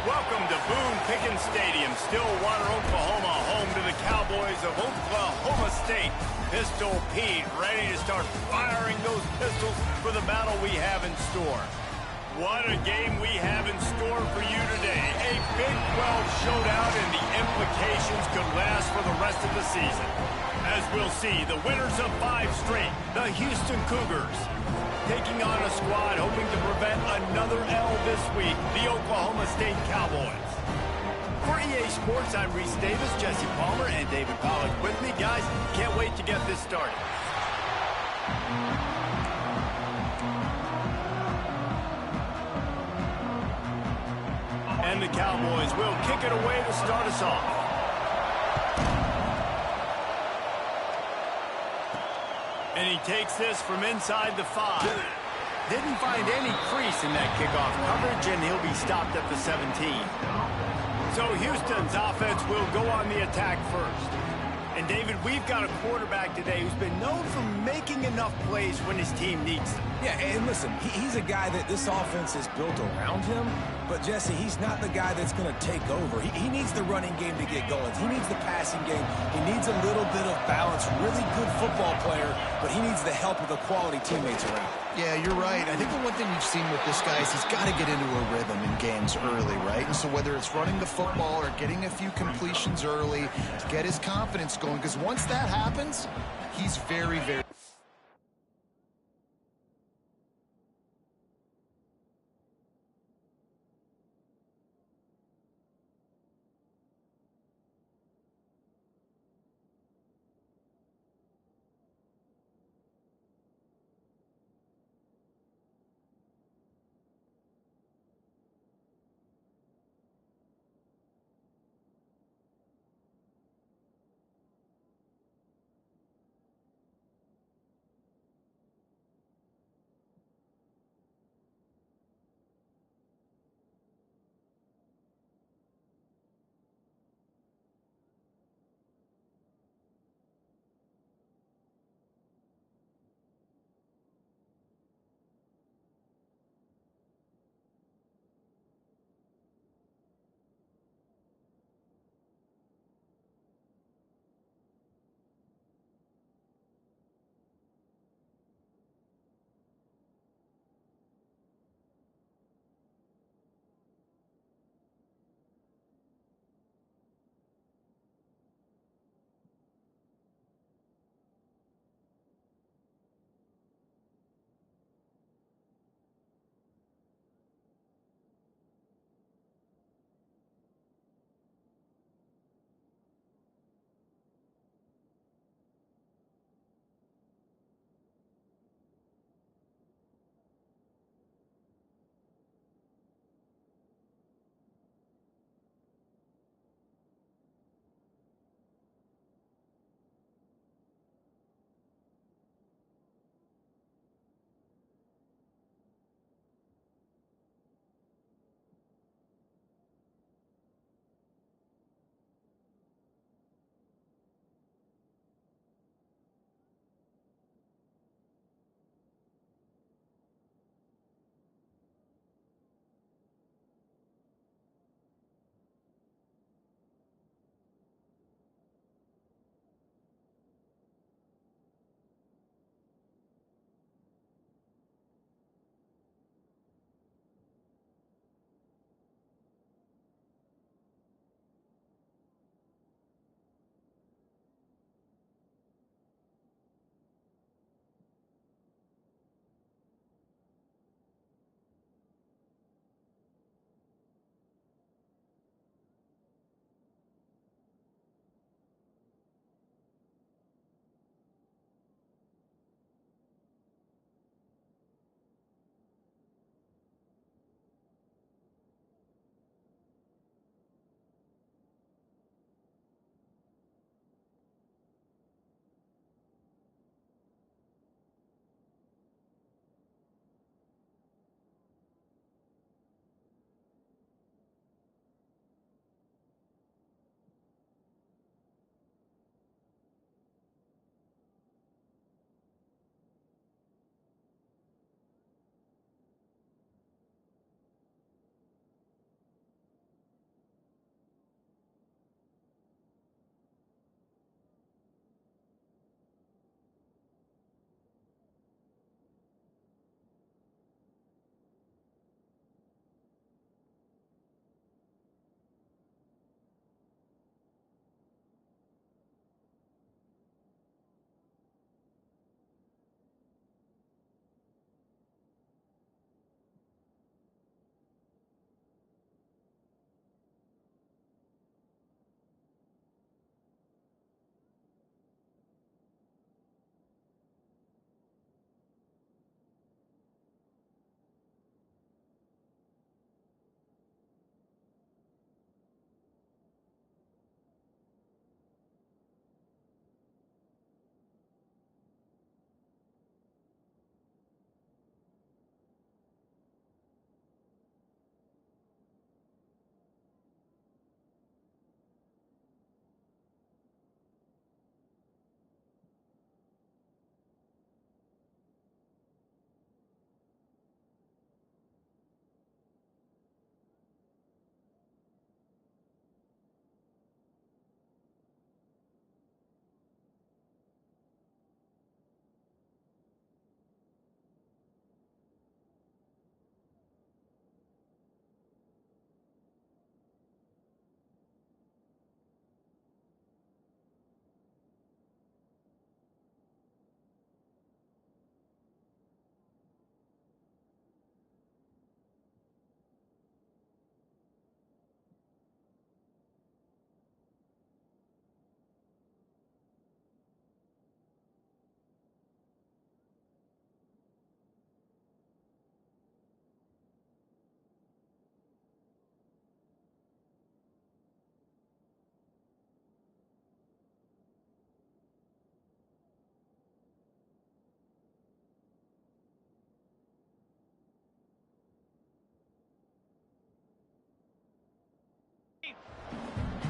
Welcome to Boone Pickens Stadium, Stillwater, Oklahoma, home to the Cowboys of Oklahoma State. Pistol Pete ready to start firing those pistols for the battle we have in store. What a game we have in store for you today. A Big 12 showdown, and the implications could last for the rest of the season. As we'll see, the winners of 5 straight, the Houston Cougars, taking on a squad hoping to prevent another L this week, the Oklahoma State Cowboys. For EA Sports, I'm Reese Davis, Jesse Palmer, and David Pollack with me. Guys, can't wait to get this started. And the Cowboys will kick it away to start us off. And he takes this from inside the 5. Didn't find any crease in that kickoff coverage, and he'll be stopped at the 17. So Houston's offense will go on the attack first. And David, we've got a quarterback today who's been known for making enough plays when his team needs them. Yeah, and listen, he's a guy that this offense is built around him. But, Jesse, he's not the guy that's going to take over. He needs the running game to get going. He needs the passing game. He needs a little bit of balance. Really good football player, but he needs the help of the quality teammates around. Yeah, you're right. I think the one thing we've seen with this guy is he's got to get into a rhythm in games early, right? And so whether it's running the football or getting a few completions early to get his confidence going, because once that happens, he's very, very...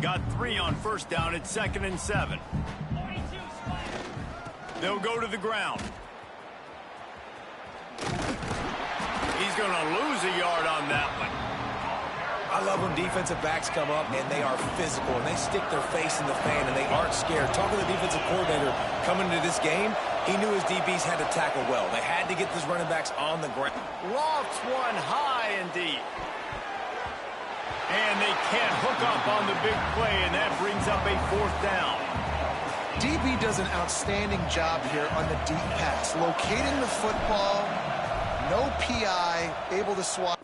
Got 3 on first down at 2nd and 7. They'll go to the ground. He's going to lose a yard on that one. I love when defensive backs come up and they are physical and they stick their face in the fan and they aren't scared. Talking to the defensive coordinator coming into this game, he knew his DBs had to tackle well. They had to get these running backs on the ground. Lofts one high and deep. And they can't hook up on the big play, and that brings up a 4th down. DB does an outstanding job here on the deep pass, locating the football, no PI, able to swat.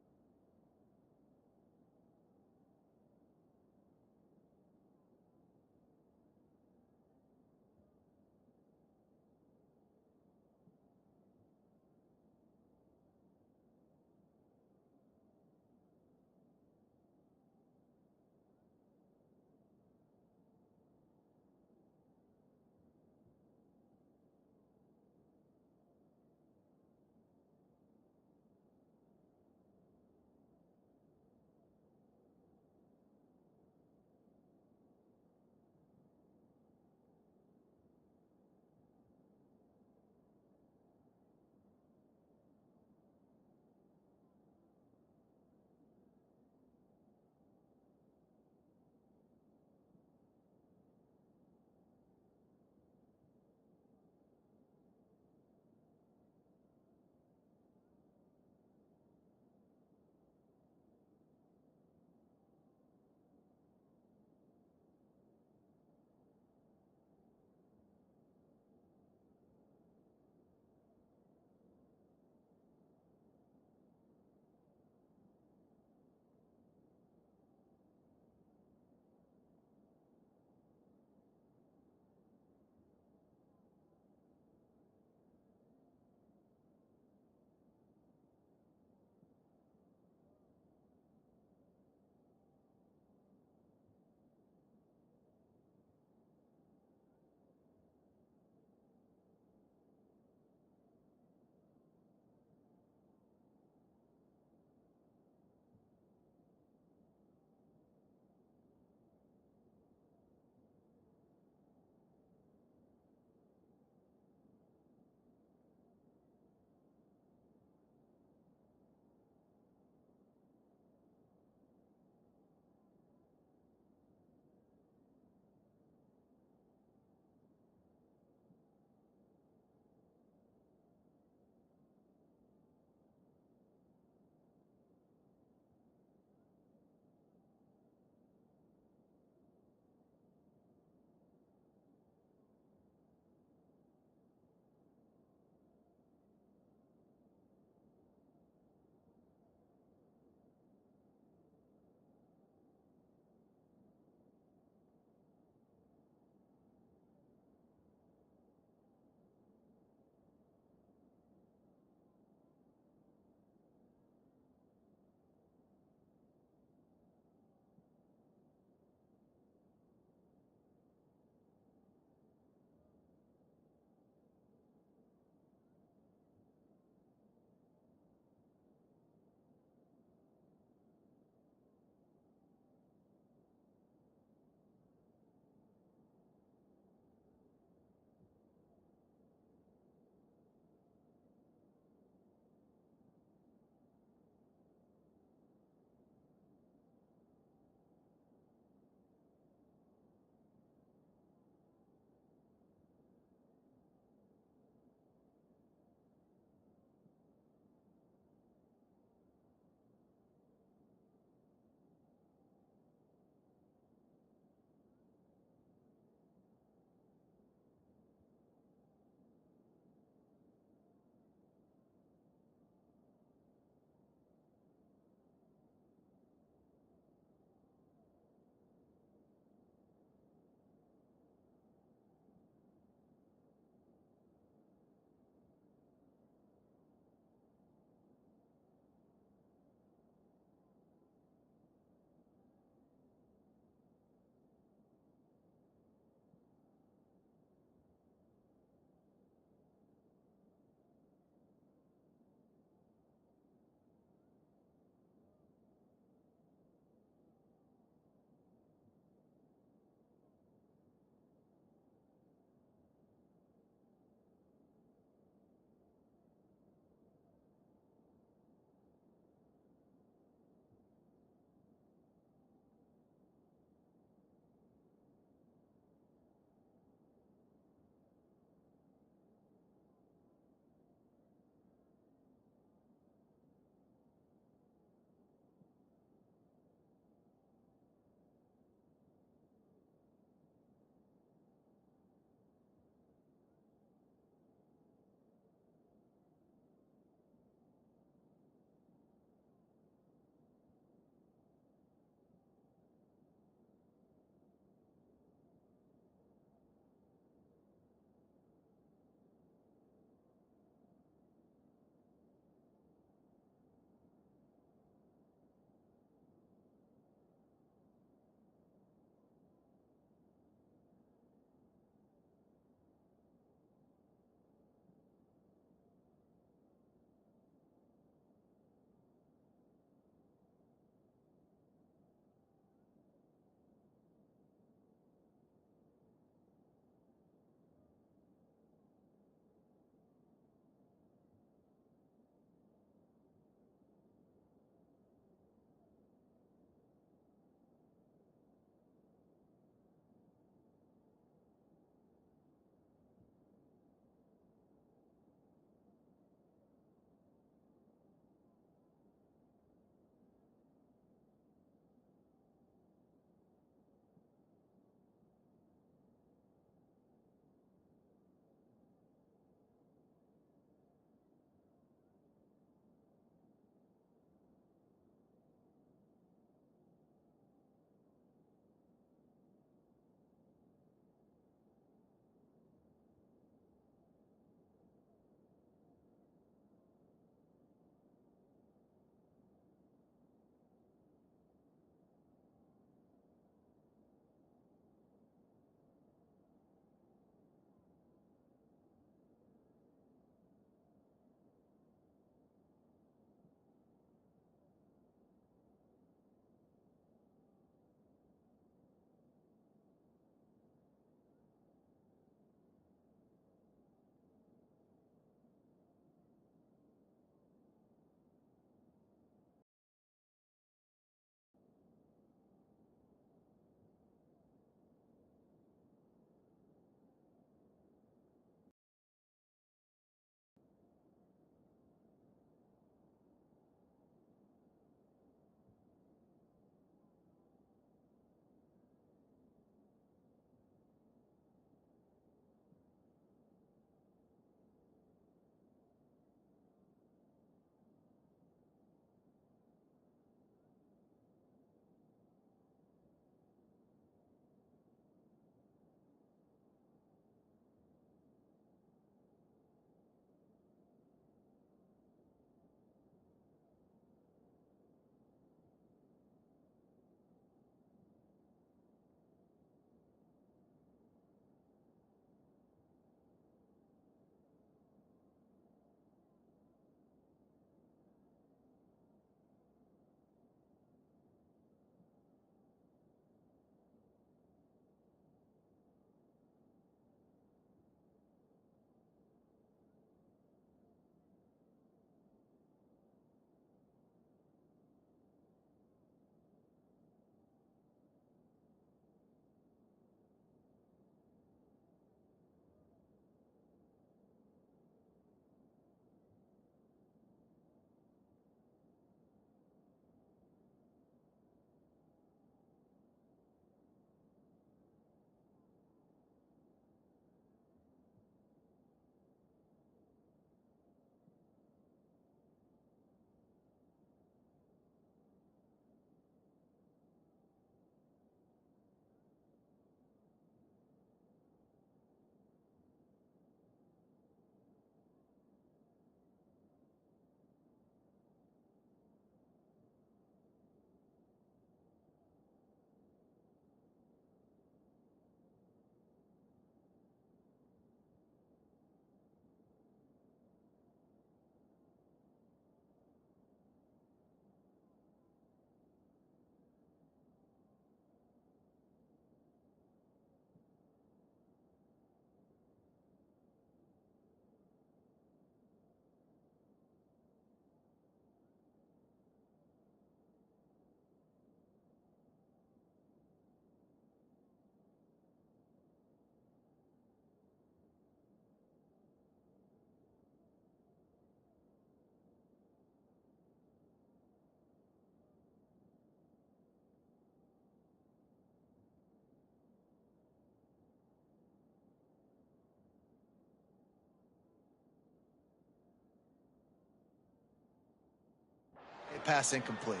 pass incomplete.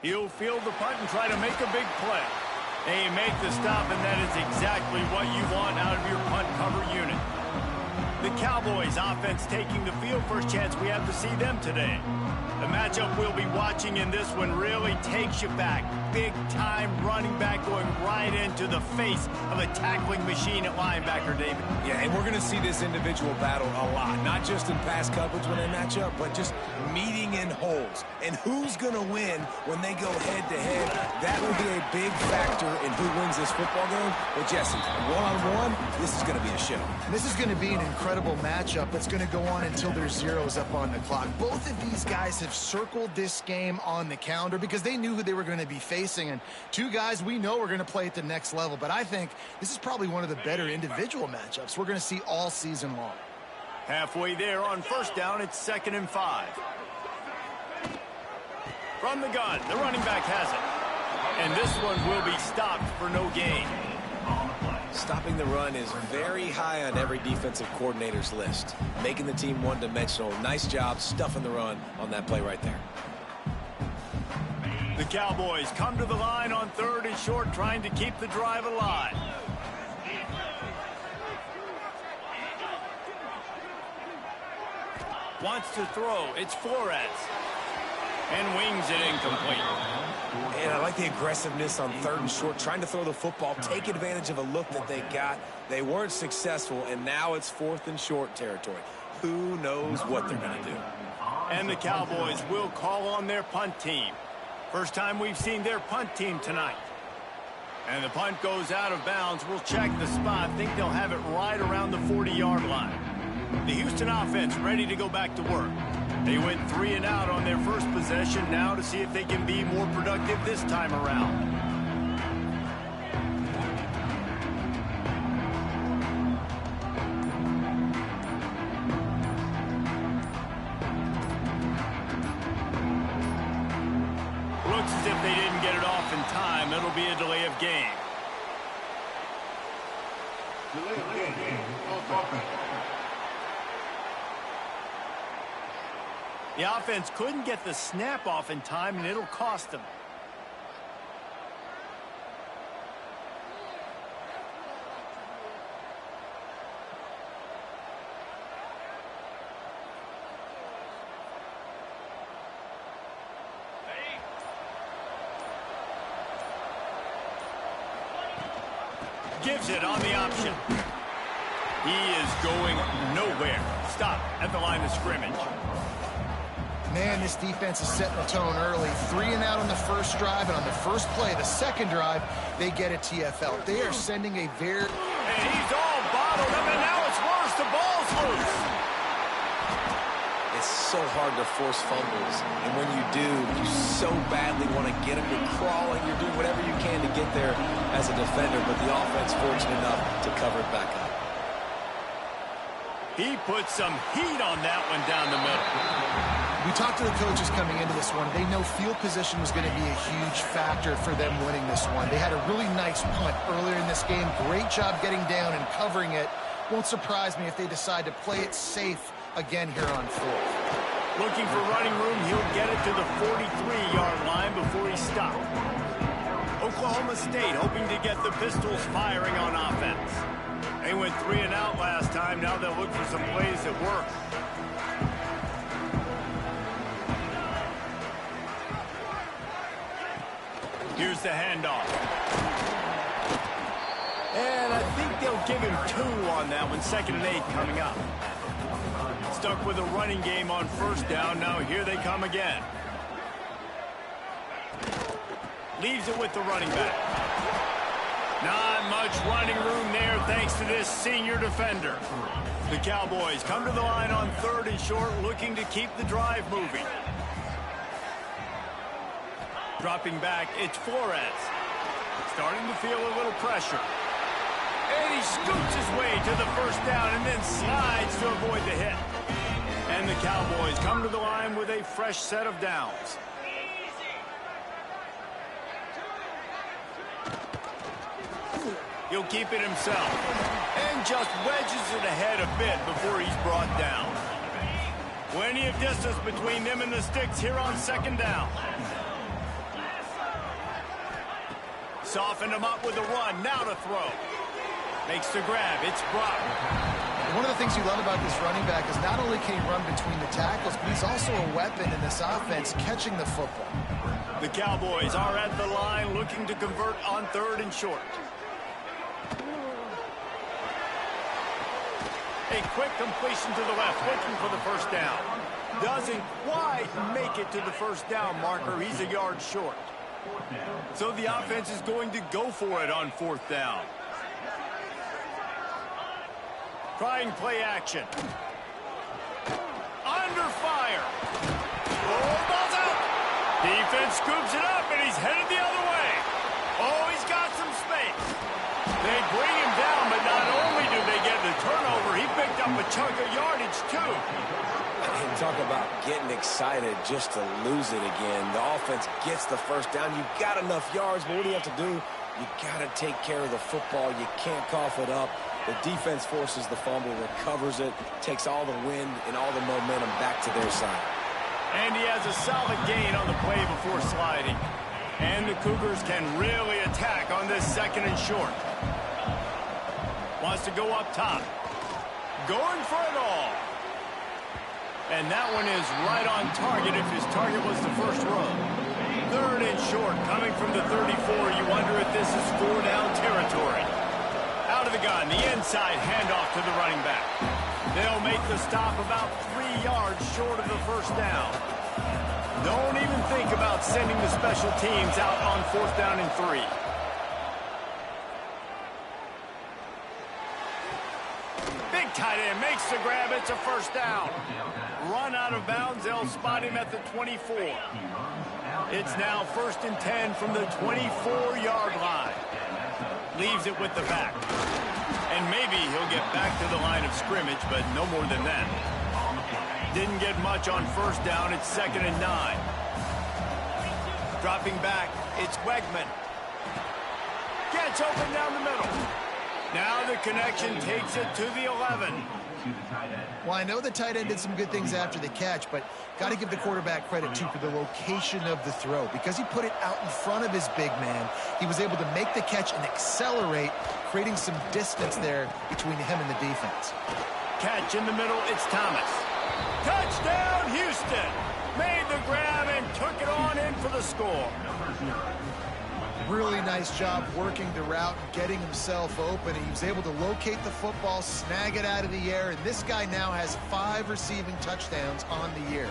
He'll field the punt and try to make a big play. They make the stop, and that is exactly what you want out of your punt cover unit. The Cowboys offense taking the field. First chance we have to see them today. The matchup we'll be watching in this one really takes you back. Big-time running back going right into the face of a tackling machine at linebacker, David. Yeah, and we're going to see this individual battle a lot. Not just in pass coverage when they match up, but just meeting in holes. And who's going to win when they go head-to-head? That will be a big factor in who wins this football game. But, Jesse, one-on-one, this is going to be a show. This is going to be an incredible matchup that's going to go on until there's zeros up on the clock. Both of these guys have circled this game on the calendar because they knew who they were going to be facing. And two guys we know are going to play at the next level. But I think this is probably one of the better individual matchups we're going to see all season long. Halfway there on first down, it's 2nd and 5. From the gun, the running back has it. And this one will be stopped for no gain. Stopping the run is very high on every defensive coordinator's list. Making the team one-dimensional. Nice job stuffing the run on that play right there. The Cowboys come to the line on 3rd and short, trying to keep the drive alive. Wants to throw. It's Flores. And wings it incomplete. And I like the aggressiveness on 3rd and short, trying to throw the football, take advantage of a look that they got. They weren't successful, and now it's 4th and short territory. Who knows what they're going to do? And the Cowboys will call on their punt team. First time we've seen their punt team tonight. And the punt goes out of bounds. We'll check the spot. Think they'll have it right around the 40-yard line. The Houston offense ready to go back to work. They went 3 and out on their first possession, now to see if they can be more productive this time around. Looks as if they didn't get it off in time. It'll be a delay of game. The offense couldn't get the snap off in time, and it'll cost them. Gives it on the option. He is going nowhere. Stop at the line of scrimmage. Man, this defense is setting the tone early. 3 and out on the first drive, and on the first play, the second drive, they get a TFL. They are sending a very... And he's all bottled up, and now it's worse. The ball's loose. It's so hard to force fumbles, and when you do, you so badly want to get them. You're crawling, you're doing whatever you can to get there as a defender, but the offense fortunate enough to cover it back up. He put some heat on that one down the middle. We talked to the coaches coming into this one. They know field position was going to be a huge factor for them winning this one. They had a really nice punt earlier in this game. Great job getting down and covering it. Won't surprise me if they decide to play it safe again here on 4th. Looking for running room, he'll get it to the 43-yard line before he's stopped. Oklahoma State hoping to get the Pistols firing on offense. They went 3 and out last time. Now they'll look for some plays that work. Here's the handoff. And I think they'll give him 2 on that one. 2nd and 8 coming up. Stuck with a running game on first down. Now here they come again. Leaves it with the running back. Not much running room there thanks to this senior defender. The Cowboys come to the line on 3rd and short, looking to keep the drive moving. Dropping back, it's Flores. Starting to feel a little pressure. And he scoots his way to the first down and then slides to avoid the hit. And the Cowboys come to the line with a fresh set of downs. He'll keep it himself. And just wedges it ahead a bit before he's brought down. Plenty of distance between them and the sticks here on second down. Softened him up with a run. Now to throw. Makes the grab. It's Brock. One of the things you love about this running back is not only can he run between the tackles, but he's also a weapon in this offense catching the football. The Cowboys are at the line looking to convert on 3rd and short. A quick completion to the left, looking for the first down. Doesn't quite make it to the first down marker. He's a yard short. So the offense is going to go for it on 4th down. Trying play action. Under fire. Oh, ball's out. Defense scoops it up, and he's headed the other way. Oh, he's got some space. They bring him down, but not only do they get the turnover, he picked up a chunk of yardage, too. And talk about getting excited just to lose it again. The offense gets the first down. You've got enough yards, but what do you have to do? You got to take care of the football. You can't cough it up. The defense forces the fumble, recovers it, takes all the wind and all the momentum back to their side. And he has a solid gain on the play before sliding. And the Cougars can really attack on this 2nd and short. Wants to go up top. Going for it all. And that one is right on target if his target was the first row. 3rd and short, coming from the 34. You wonder if this is 4-down territory. Out of the gun, the inside handoff to the running back. They'll make the stop about 3 yards short of the first down. Don't even think about sending the special teams out on 4th down and 3. Big tight end makes the grab. It's a first down. Run out of bounds. They'll spot him at the 24. It's now 1st and 10 from the 24-yard line. Leaves it with the back. And maybe he'll get back to the line of scrimmage, but no more than that. Didn't get much on 1st down. It's 2nd and 9. Dropping back, it's Wegman. Gets open down the middle. Now the connection takes it to the 11. Well, I know the tight end did some good things after the catch, but got to give the quarterback credit, too, for the location of the throw. Because he put it out in front of his big man, he was able to make the catch and accelerate, creating some distance there between him and the defense. Catch in the middle, it's Thomas. Touchdown, Houston! Made the grab and took it on in for the score. Really nice job working the route and getting himself open. He was able to locate the football, snag it out of the air, and this guy now has 5 receiving touchdowns on the year.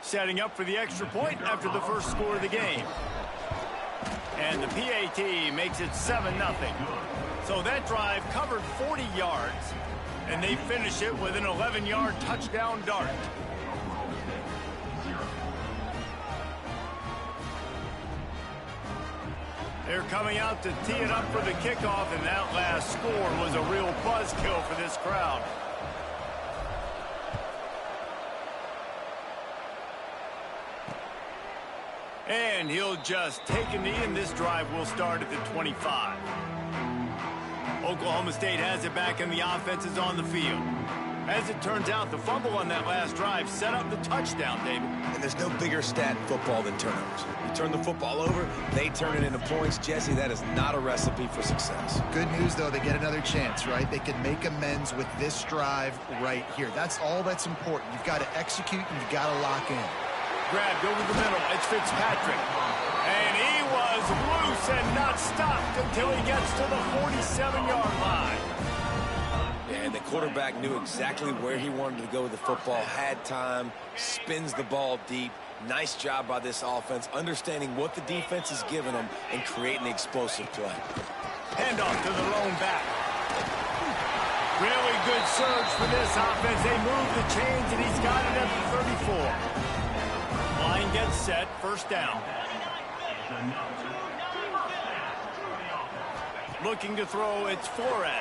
Setting up for the extra point after the first score of the game. And the PAT makes it 7-0. So that drive covered 40 yards, and they finish it with an 11-yard touchdown dart. They're coming out to tee it up for the kickoff, and that last score was a real buzzkill for this crowd. And he'll just take a knee, and this drive will start at the 25. Oklahoma State has it back, and the offense is on the field. As it turns out, the fumble on that last drive set up the touchdown, David. And there's no bigger stat in football than turnovers. You turn the football over, they turn it into points. Jesse, that is not a recipe for success. Good news, though, they get another chance, right? They can make amends with this drive right here. That's all that's important. You've got to execute, and you've got to lock in. Grabbed over the middle. It's Fitzpatrick. And he was loose and not stopped until he gets to the 47-yard line. And the quarterback knew exactly where he wanted to go with the football, had time, spins the ball deep. Nice job by this offense, understanding what the defense is giving them and creating the explosive play. Handoff to the lone back. Really good surge for this offense. They move the chains, and he's got it at the 34. Line gets set, first down. Looking to throw, it's Flores.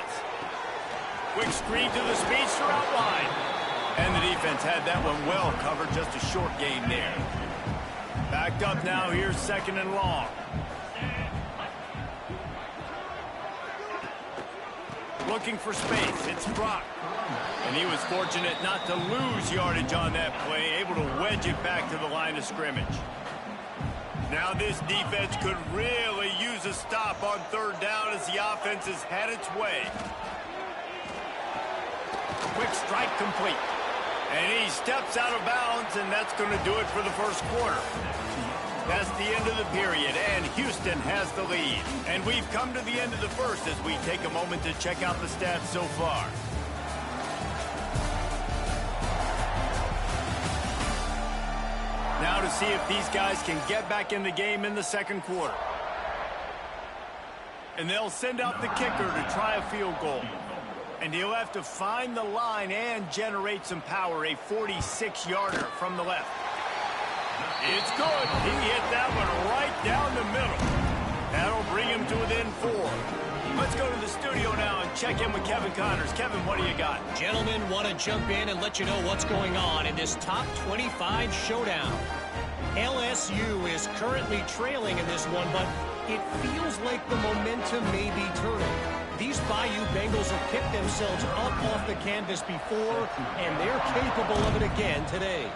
Quick screen to the speedster out wide. And the defense had that one well covered, just a short gain there. Backed up now, here's 2nd and long. Looking for space, it's Brock. And he was fortunate not to lose yardage on that play, able to wedge it back to the line of scrimmage. Now this defense could really use a stop on 3rd down as the offense has had its way. Quick strike complete. And he steps out of bounds, and that's going to do it for the first quarter. That's the end of the period, and Houston has the lead. And we've come to the end of the first as we take a moment to check out the stats so far. Now to see if these guys can get back in the game in the 2nd quarter. And they'll send out the kicker to try a field goal. And he'll have to find the line and generate some power, a 46-yarder from the left. It's good. He hit that one right down the middle. That'll bring him to within 4. Let's go to the studio now and check in with Kevin Connors. Kevin, what do you got? Gentlemen, want to jump in and let you know what's going on in this top 25 showdown. LSU is currently trailing in this one, but it feels like the momentum may be turning. These Bayou Bengals have picked themselves up off the canvas before, and they're capable of it again today.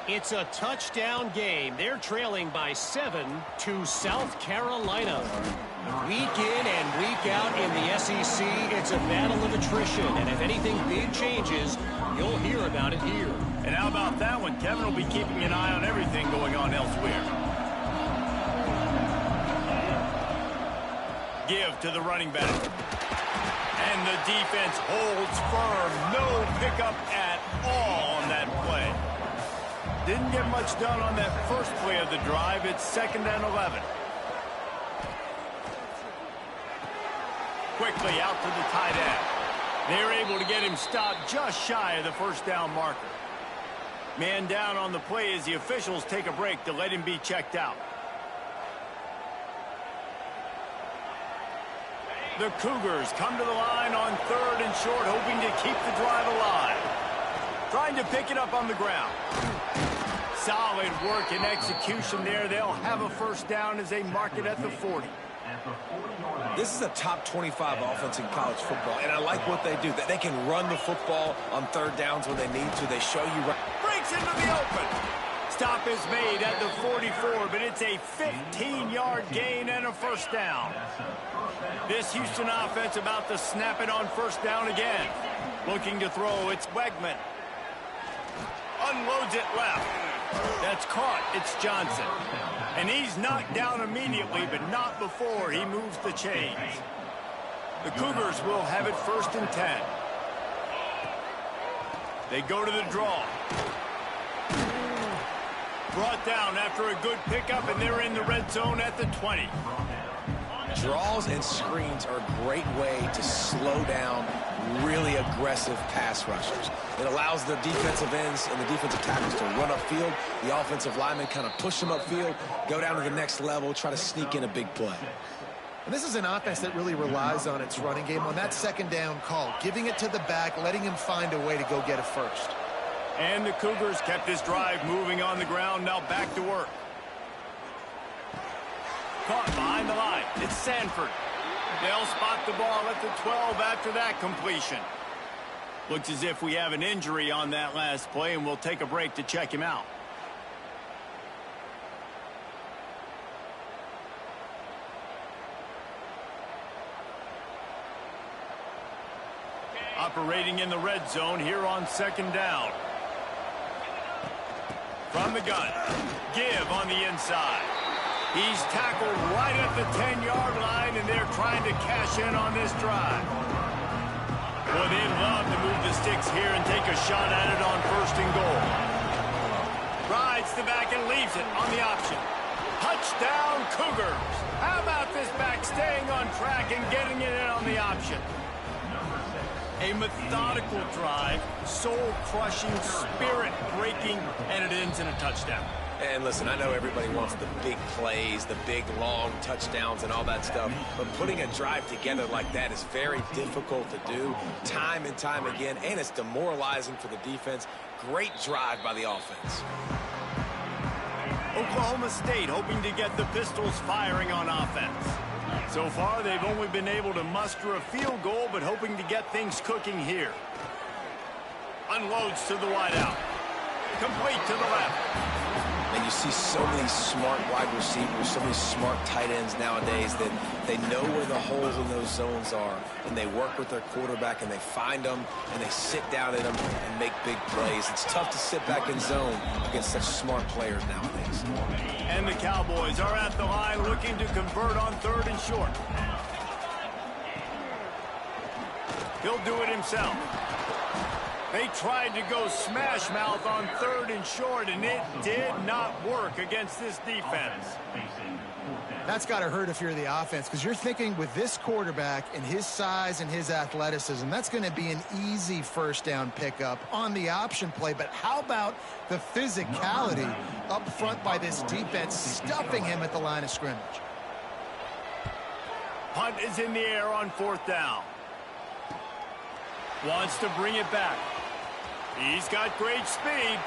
It's a touchdown game. They're trailing by 7 to South Carolina. Week in and week out in the SEC, it's a battle of attrition, and if anything big changes, you'll hear about it here. And how about that one? Kevin will be keeping an eye on everything going on elsewhere. Give to the running back. And the defense holds firm. No pickup at all on that play. Didn't get much done on that first play of the drive. It's 2nd and 11. Quickly out to the tight end. They're able to get him stopped just shy of the 1st down marker. Man down on the play as the officials take a break to let him be checked out. The Cougars come to the line on 3rd and short, hoping to keep the drive alive. Trying to pick it up on the ground. Solid work and execution there. They'll have a 1st down as they mark it at the 40. This is a top 25 offense in college football, and I like what they do. That they can run the football on 3rd downs when they need to. They show you right. Breaks into the open. Stop is made at the 44, but it's a 15-yard gain and a 1st down. This Houston offense about to snap it on 1st down again. Looking to throw, it's Wegman. Unloads it left. That's caught. It's Johnson. And he's knocked down immediately, but not before he moves the chains. The Cougars will have it 1st and 10. They go to the draw. Brought down after a good pickup, and they're in the red zone at the 20. Draws and screens are a great way to slow down really aggressive pass rushers. It allows the defensive ends and the defensive tackles to run upfield. The offensive linemen kind of push them upfield, go down to the next level, try to sneak in a big play. And this is an offense that really relies on its running game on that 2nd down call, giving it to the back, letting him find a way to go get a 1st. And the Cougars kept this drive moving on the ground, now back to work. Caught behind the line. It's Sanford. They'll spot the ball at the 12 after that completion. Looks as if we have an injury on that last play, and we'll take a break to check him out. Operating in the red zone here on 2nd down. From the gun. Give on the inside. He's tackled right at the 10-yard line, and they're trying to cash in on this drive. Well, they'd love to move the sticks here and take a shot at it on 1st and goal. Rides the back and leaves it on the option. Touchdown, Cougars. How about this back staying on track and getting it in on the option? A methodical drive, soul-crushing, spirit-breaking, and it ends in a touchdown. And listen, I know everybody wants the big plays, the big, long touchdowns and all that stuff, but putting a drive together like that is very difficult to do time and time again, and it's demoralizing for the defense. Great drive by the offense. Oklahoma State hoping to get the Pistols firing on offense. So far, they've only been able to muster a field goal, but hoping to get things cooking here. Unloads to the wideout. Complete to the left. And you see so many smart wide receivers, so many smart tight ends nowadays that they know where the holes in those zones are, and they work with their quarterback, and they find them, and they sit down in them and make big plays. It's tough to sit back in zone against such smart players nowadays. And the Cowboys are at the line looking to convert on 3rd and short. He'll do it himself. They tried to go smash mouth on 3rd and short, and it did not work against this defense. That's got to hurt if you're the offense, because you're thinking with this quarterback and his size and his athleticism, that's going to be an easy first down pickup on the option play. But how about the physicality up front by this defense, stuffing him at the line of scrimmage? Punt is in the air on 4th down. Wants to bring it back. He's got great speed.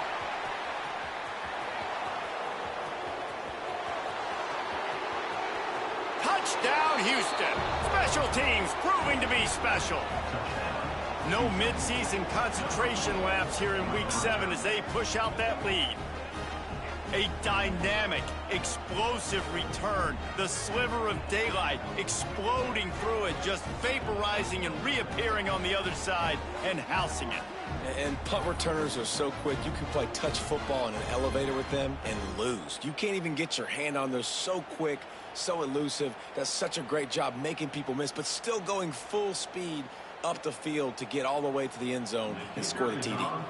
Touchdown, Houston. Special teams proving to be special. No midseason concentration laps here in Week 7 as they push out that lead. A dynamic, explosive return. The sliver of daylight exploding through it, just vaporizing and reappearing on the other side and housing it. And punt returners are so quick, you can play touch football in an elevator with them and lose. You can't even get your hand on them. So quick, so elusive. Does such a great job making people miss, but still going full speed up the field to get all the way to the end zone and score the TD.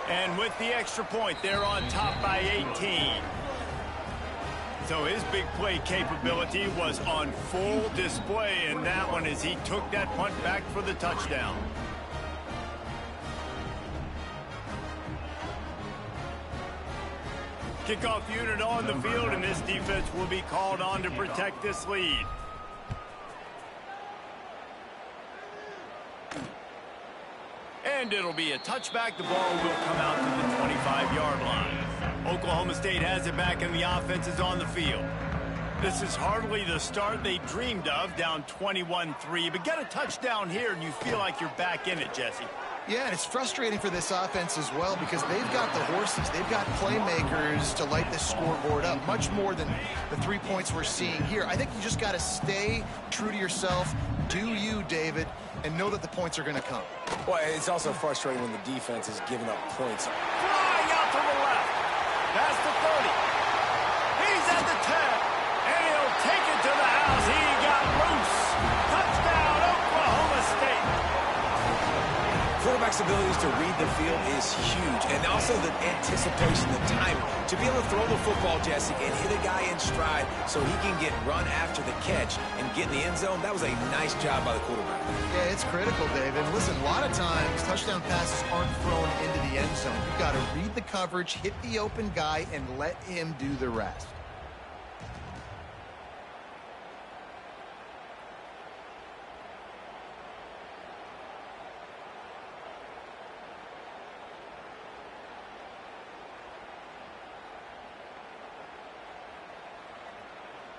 And with the extra point, they're on top by 18. So his big play capability was on full display in that one as he took that punt back for the touchdown. Kickoff unit on the field, and this defense will be called on to protect this lead. And it'll be a touchback. The ball will come out to the 25-yard line. Oklahoma State has it back, and the offense is on the field. This is hardly the start they dreamed of, down 21-3. But get a touchdown here, and you feel like you're back in it, Jesse. Yeah, and it's frustrating for this offense as well because they've got the horses. They've got playmakers to light this scoreboard up, much more than the 3 points we're seeing here. I think you just got to stay true to yourself. Do you, David, and know that the points are going to come. Well, it's also frustrating when the defense is giving up points. Flying out to the left. Past the 30. He's at the 10. And he'll take it to the house. He got loose. Touchdown, Oklahoma State. Quarterback's abilities to read the field is huge, and also the anticipation, the timing. To be able to throw the football, Jesse, and hit a guy in stride so he can get run after the catch and get in the end zone, that was a nice job by the quarterback. Yeah, it's critical, David. Listen, a lot of times touchdown passes aren't thrown into the end zone. You've got to read the coverage, hit the open guy, and let him do the rest.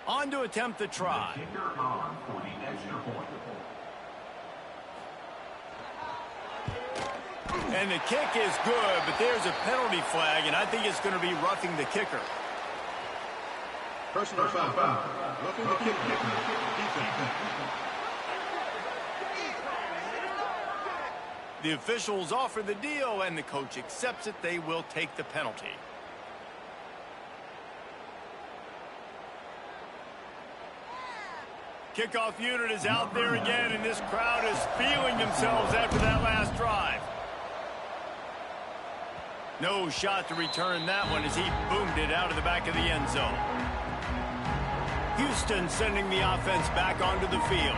On to attempt the try. And the kick is good, but there's a penalty flag, and I think it's going to be roughing the kicker. Personal foul. Roughing the kicker. The officials offer the deal, and the coach accepts it. They will take the penalty. Kickoff unit is out there again, and this crowd is feeling themselves after that last drive. No shot to return that one as he boomed it out of the back of the end zone. Houston sending the offense back onto the field.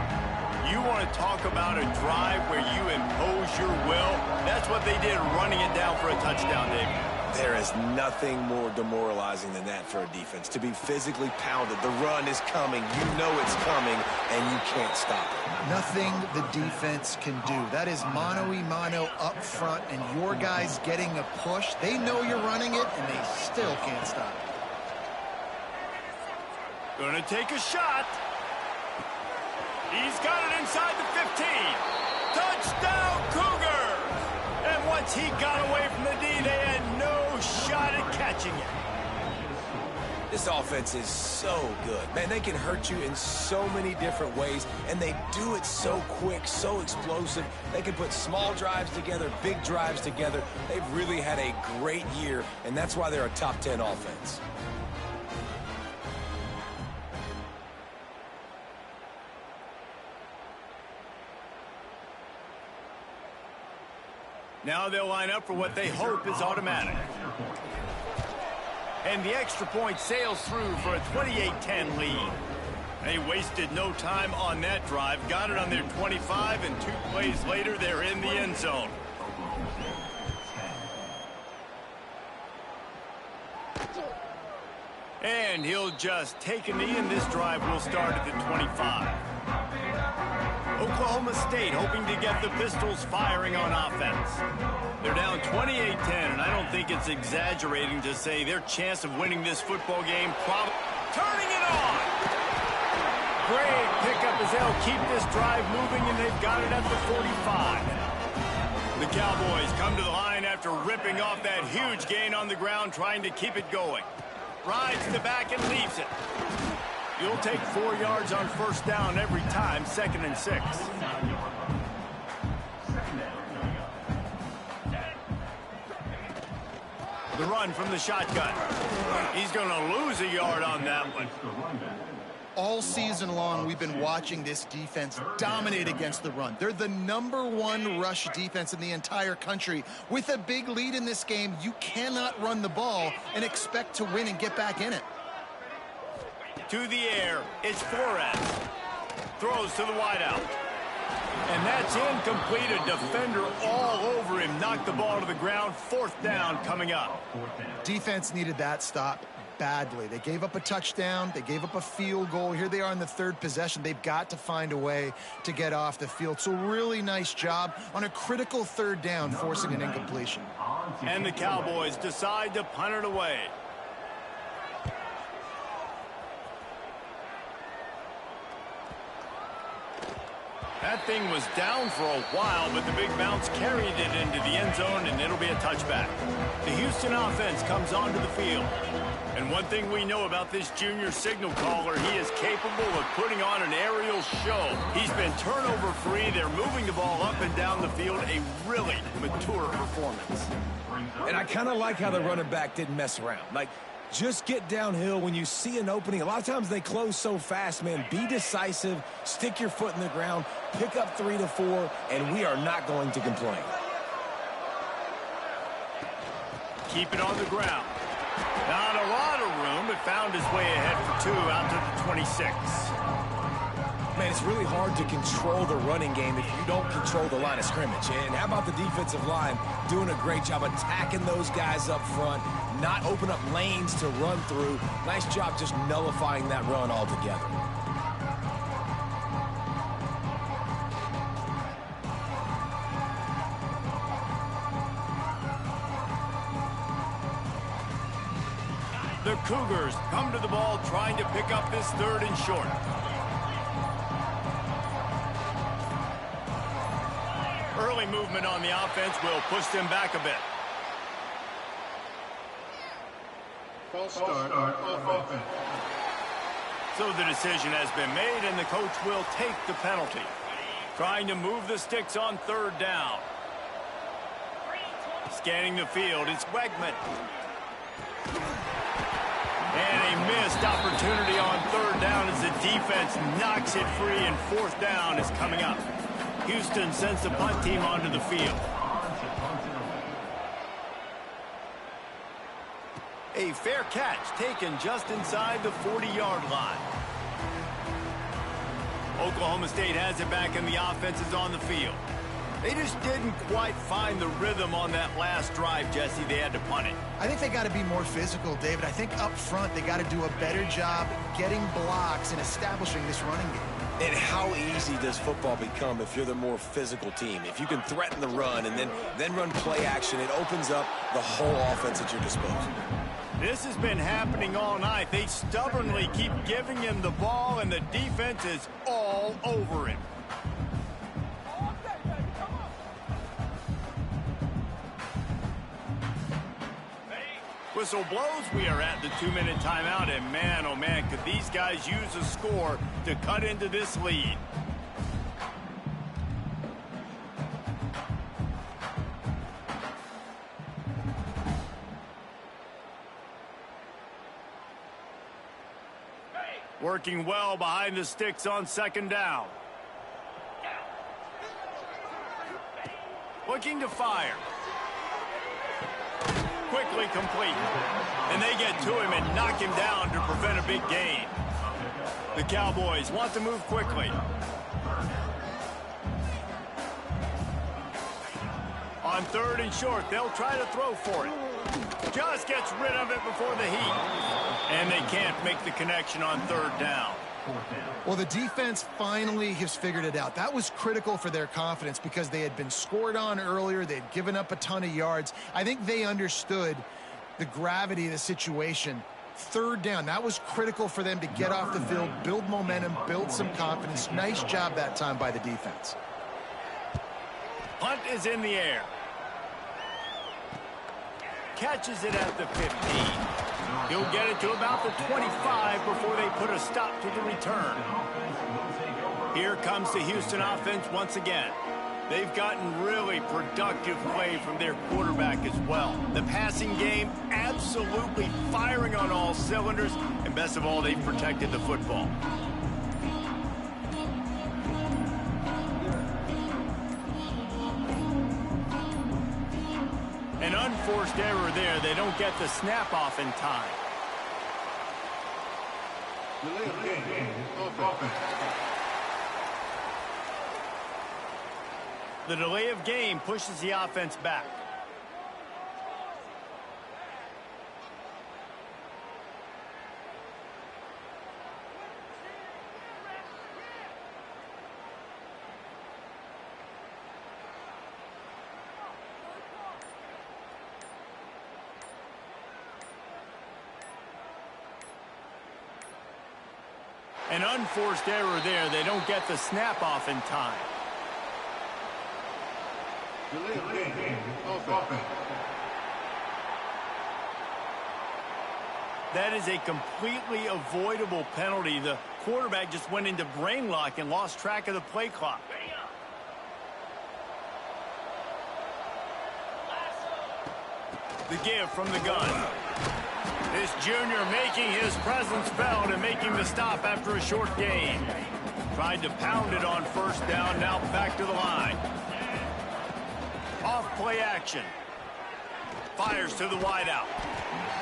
You want to talk about a drive where you impose your will? That's what they did, running it down for a touchdown, David. There is nothing more demoralizing than that for a defense. To be physically pounded, the run is coming, you know it's coming, and you can't stop it. Nothing the defense can do. That is mano-a-mano up front, and your guys getting a push. They know you're running it, and they still can't stop it. Gonna take a shot. He's got it inside the 15. Touchdown, Cougar! And once he got away from the D, they had no shot at catching it. This offense is so good. Man, they can hurt you in so many different ways, and they do it so quick, so explosive. They can put small drives together, big drives together. They've really had a great year, and that's why they're a top 10 offense. Now they'll line up for what they hope is automatic. And the extra point sails through for a 28-10 lead. They wasted no time on that drive. Got it on their 25, and 2 plays later, they're in the end zone. And he'll just take a knee, and this drive will start at the 25. Oklahoma State hoping to get the Pistols firing on offense. They're down 28-10, and I don't think it's exaggerating to say their chance of winning this football game probably turning it on. Great pickup as they'll keep this drive moving, and they've got it at the 45. The Cowboys come to the line after ripping off that huge gain on the ground, trying to keep it going. Rides to the back and leaves it. You'll take 4 yards on first down every time, 2nd and 6. The run from the shotgun. He's going to lose a yard on that one. All season long, we've been watching this defense dominate against the run. They're the #1 rush defense in the entire country. With a big lead in this game, you cannot run the ball and expect to win and get back in it. To the air, it's Flores. Throws to the wideout. And that's incomplete. A defender all over him. Knocked the ball to the ground. 4th down coming up. Defense needed that stop badly. They gave up a touchdown. They gave up a field goal. Here they are in the 3rd possession. They've got to find a way to get off the field. So really nice job on a critical 3rd down, forcing an incompletion. And the Cowboys decide to punt it away. That thing was down for a while, but the big bounce carried it into the end zone, and it'll be a touchback. The Houston offense comes onto the field. And one thing we know about this junior signal caller, he is capable of putting on an aerial show. He's been turnover-free. They're moving the ball up and down the field. A really mature performance. And I kind of like how the running back didn't mess around. Just get downhill when you see an opening. A lot of times they close so fast, man. Be decisive, stick your foot in the ground, pick up 3 to 4, and we are not going to complain. Keep it on the ground. Not a lot of room, but found his way ahead for 2 out to the 26. Man, it's really hard to control the running game if you don't control the line of scrimmage. And how about the defensive line doing a great job attacking those guys up front, not open up lanes to run through. Nice job just nullifying that run altogether. The Cougars come to the ball trying to pick up this 3rd and short. Early movement on the offense will push them back a bit. False start of offense. So the decision has been made, and the coach will take the penalty. Trying to move the sticks on 3rd down. Scanning the field, it's Wegman. And a missed opportunity on 3rd down as the defense knocks it free, and 4th down is coming up. Houston sends the punt team onto the field. A fair catch taken just inside the 40-yard line. Oklahoma State has it back and the offense is on the field. They just didn't quite find the rhythm on that last drive, Jesse. They had to punt it. I think they got to be more physical, David. I think up front they got to do a better job getting blocks and establishing this running game. And how easy does football become if you're the more physical team? If you can threaten the run and then run play action, it opens up the whole offense at your disposal. This has been happening all night. They stubbornly keep giving him the ball, and the defense is all over him. Whistle blows. We are at the 2-minute timeout, and man, oh man, could these guys use a score to cut into this lead. Working well behind the sticks on second down. Looking to fire. Quickly complete. And they get to him and knock him down to prevent a big gain. The Cowboys want to move quickly. On 3rd and short, they'll try to throw for it. Just gets rid of it before the heat. And they can't make the connection on 3rd down. Well, the defense finally has figured it out. That was critical for their confidence because they had been scored on earlier. They had given up a ton of yards. I think they understood the gravity of the situation. 3rd down, that was critical for them to get off the field, build momentum, build some confidence. Nice job that time by the defense. Punt is in the air. Catches it at the 15. He'll get it to about the 25 before they put a stop to the return. Here comes the Houston offense once again. They've gotten really productive play from their quarterback as well. The passing game absolutely firing on all cylinders, and best of all, they've protected the football. An unforced error there. They don't get the snap off in time. Delay of game. Offense. The delay of game pushes the offense back. An unforced error there. They don't get the snap off in time. Delay of game. Offense. That is a completely avoidable penalty. The quarterback just went into brain lock and lost track of the play clock. The give from the gun. This junior making his presence felt and making the stop after a short gain. Tried to pound it on 1st down, now back to the line. Off play action. Fires to the wideout.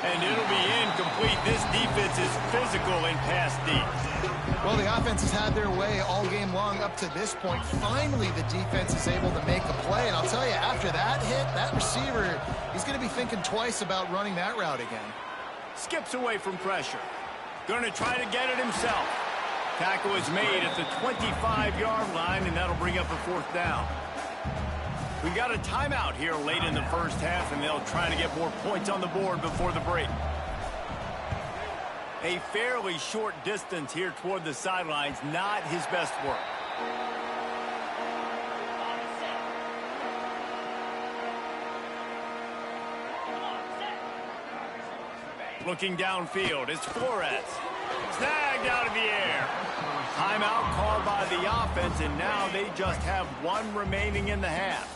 And it'll be incomplete. This defense is physical and pass deep. Well, the offense has had their way all game long up to this point. Finally, the defense is able to make a play. And I'll tell you, after that hit, that receiver, he's going to be thinking twice about running that route again. Skips away from pressure. Going to try to get it himself. Tackle is made at the 25-yard line, and that'll bring up a 4th down. We got a timeout here late in the first half, and they'll try to get more points on the board before the break. A fairly short distance here toward the sidelines, not his best work. Looking downfield, it's Flores. Snagged out of the air. Timeout called by the offense, and now they just have one remaining in the half.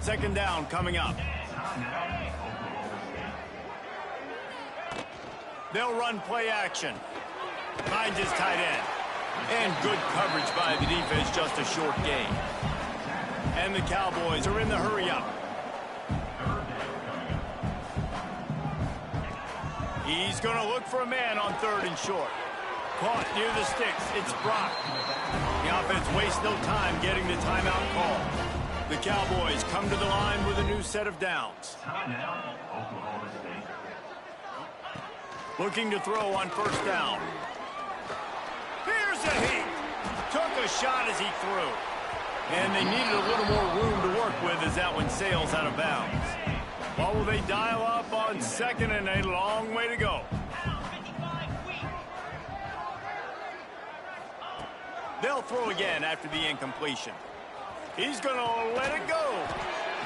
2nd down coming up. They'll run play action. Finds his tight end. And good coverage by the defense, just a short gain. And the Cowboys are in the hurry up. He's going to look for a man on 3rd and short. Caught near the sticks. It's Brock. The offense wastes no time getting the timeout call. The Cowboys come to the line with a new set of downs. Looking to throw on first down. Here's a heat. Took a shot as he threw. And they needed a little more room to work with as that one sails out of bounds. What will they dial up on second and a long way to go? They'll throw again after the incompletion. He's going to let it go.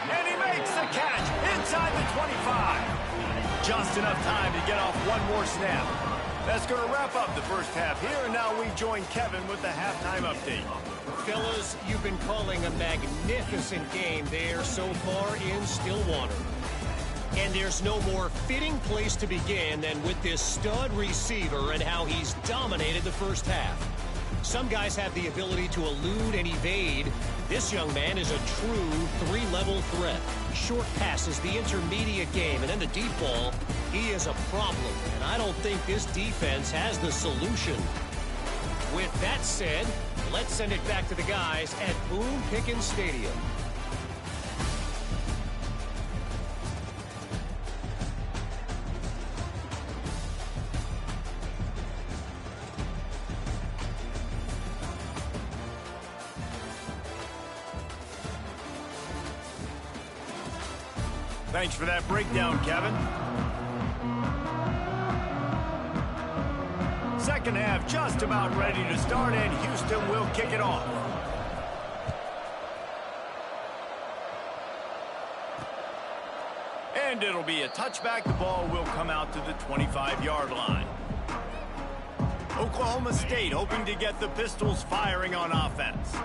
And he makes the catch inside the 25. Just enough time to get off one more snap. That's going to wrap up the first half here, and now we join Kevin with the halftime update. Fellas, you've been calling a magnificent game there so far in Stillwater. And there's no more fitting place to begin than with this stud receiver and how he's dominated the first half. Some guys have the ability to elude and evade. This young man is a true three-level threat. Short passes, the intermediate game, and then the deep ball. He is a problem, and I don't think this defense has the solution. With that said, let's send it back to the guys at Boone Pickens Stadium. Thanks for that breakdown, Kevin. Second half just about ready to start, and Houston will kick it off. And it'll be a touchback. The ball will come out to the 25-yard line. Oklahoma State hoping to get the Pistols firing on offense.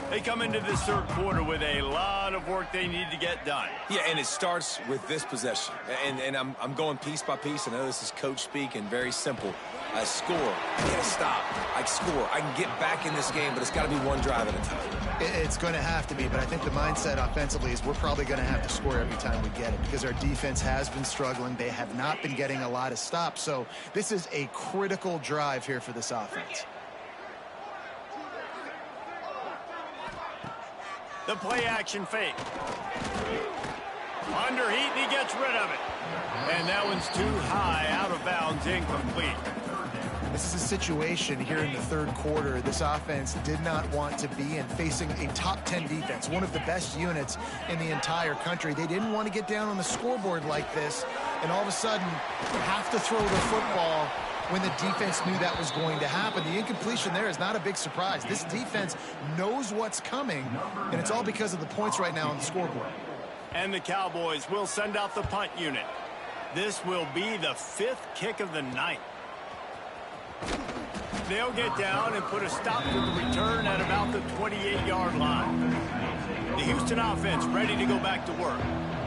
They come into this third quarter with a lot of work they need to get done. Yeah, and it starts with this possession. And I'm going piece by piece. I know this is coach speak and very simple. I score. I can't stop. I score. I can get back in this game, but it's got to be one drive at a time. It's going to have to be, but I think the mindset offensively is we're probably going to have to score every time we get it because our defense has been struggling. They have not been getting a lot of stops. So this is a critical drive here for this offense. The play-action fake. Under heat, and he gets rid of it. And that one's too high, out of bounds, incomplete. This is a situation here in the third quarter this offense did not want to be in, facing a top 10 defense, one of the best units in the entire country. They didn't want to get down on the scoreboard like this, and all of a sudden have to throw the football when the defense knew that was going to happen. The incompletion there is not a big surprise. This defense knows what's coming, and it's all because of the points right now on the scoreboard. And the Cowboys will send out the punt unit. This will be the 5th kick of the night. They'll get down and put a stop to the return at about the 28-yard line. The Houston offense ready to go back to work.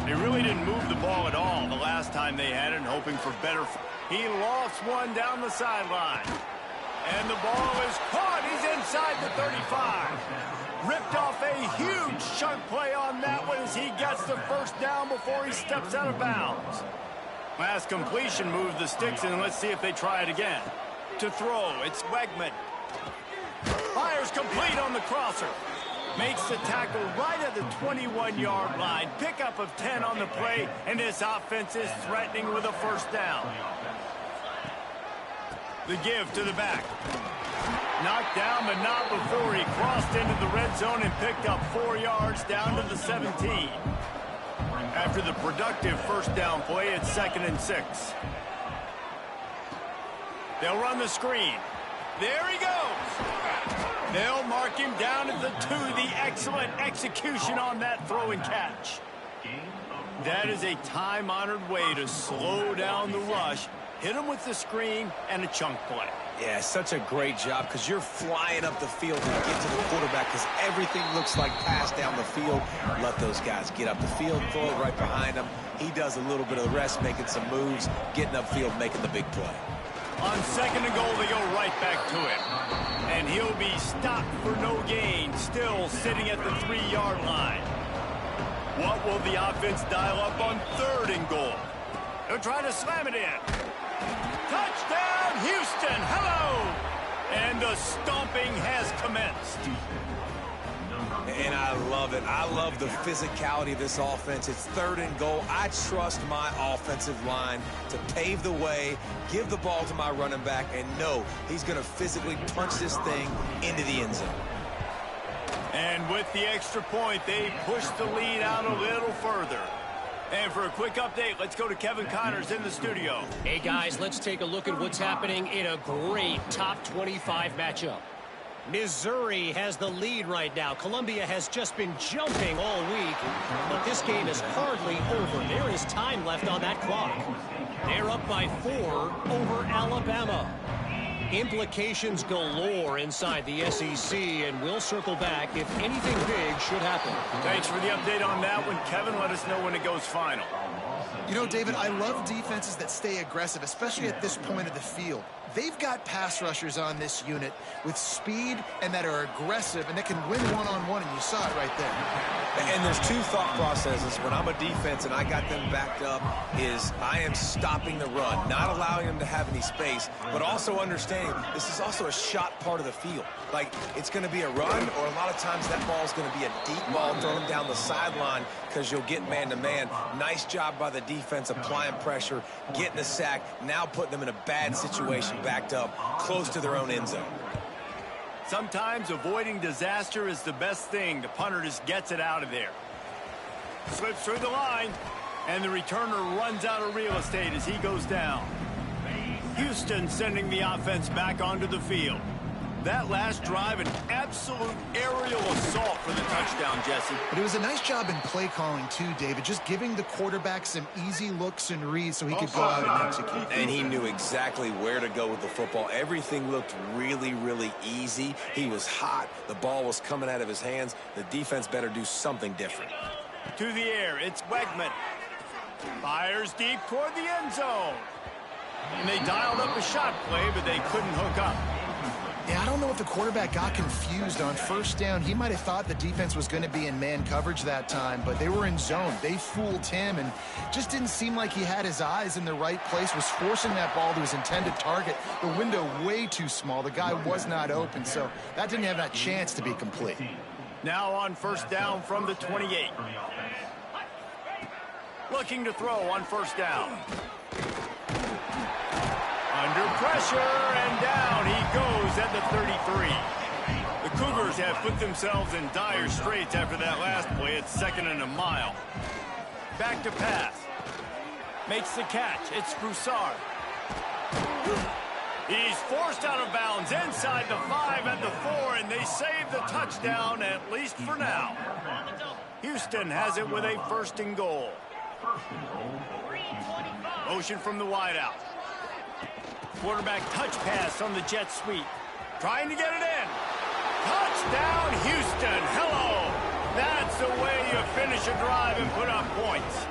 They really didn't move the ball at all the last time they had it, hoping for better. He lofts one down the sideline. And the ball is caught. He's inside the 35. Ripped off a huge chunk play on that one as he gets the first down before he steps out of bounds. Last completion moved the sticks, and let's see if they try it again. To throw, it's Wegman. Fires complete on the crosser. Makes the tackle right at the 21-yard line. Pickup of 10 on the play, and this offense is threatening with a first down. The give to the back. Knocked down, but not before he crossed into the red zone and picked up 4 yards down to the 17. After the productive first down play, it's 2nd and 6. They'll run the screen. There he goes. They'll mark him down at the 2. The excellent execution on that throw and catch. That is a time-honored way to slow down the rush. Hit him with the screen and a chunk play. Yeah, such a great job because you're flying up the field to get to the quarterback because everything looks like pass down the field. Let those guys get up the field, throw it right behind him. He does a little bit of the rest, making some moves, getting upfield, making the big play. On 2nd and goal, they go right back to him. And he'll be stopped for no gain, still sitting at the 3-yard line. What will the offense dial up on 3rd and goal? They'll try to slam it in. Touchdown, Houston. Hello. And the stomping has commenced. And I love it. I love the physicality of this offense. It's 3rd and goal. I trust my offensive line to pave the way, give the ball to my running back, and know he's going to physically punch this thing into the end zone. And with the extra point, they push the lead out a little further. And for a quick update, let's go to Kevin Connors in the studio. Hey, guys, let's take a look at what's happening in a great top 25 matchup. Missouri has the lead right now. Columbia has just been jumping all week, but this game is hardly over. There is time left on that clock. They're up by 4 over Alabama. Implications galore inside the SEC, and we'll circle back if anything big should happen. Thanks for the update on that one, Kevin. Let us know when it goes final. You know, David, I love defenses that stay aggressive, especially at this point of the field. They've got pass rushers on this unit with speed and that are aggressive and that can win one-on-one, and you saw it right there. And there's 2 thought processes when I'm a defense and I got them backed up is I am stopping the run, not allowing them to have any space, but also understanding this is also a shot part of the field. Like, it's going to be a run, or a lot of times that ball is going to be a deep ball thrown down the sideline because you'll get man-to-man. Nice job by the defense applying pressure, getting a sack, now putting them in a bad situation backed up close to their own end zone. Sometimes avoiding disaster is the best thing. The punter just gets it out of there. Slips through the line, and the returner runs out of real estate as he goes down. Houston sending the offense back onto the field. That last drive, an absolute aerial assault for the touchdown, Jesse. But it was a nice job in play calling, too, David, just giving the quarterback some easy looks and reads so he could go out and execute. And he knew exactly where to go with the football. Everything looked really, really easy. He was hot. The ball was coming out of his hands. The defense better do something different. To the air, it's Wegman. Fires deep toward the end zone. And they dialed up a shot play, but they couldn't hook up. Yeah, I don't know if the quarterback got confused on 1st down. He might have thought the defense was going to be in man coverage that time, but they were in zone. They fooled him, and just didn't seem like he had his eyes in the right place, was forcing that ball to his intended target. The window way too small. The guy was not open, so that didn't have that chance to be complete. Now on 1st down from the 28. Looking to throw on 1st down. Under pressure, and down he goes at the 33. The Cougars have put themselves in dire straits after that last play. It's 2nd and a mile. Back to pass. Makes the catch. It's Broussard. He's forced out of bounds inside the 5 and the 4, and they save the touchdown, at least for now. Houston has it with a 1st and goal. Motion from the wideout. Quarterback touch pass on the jet sweep. Trying to get it in. Touchdown, Houston. Hello. That's the way you finish a drive and put up points.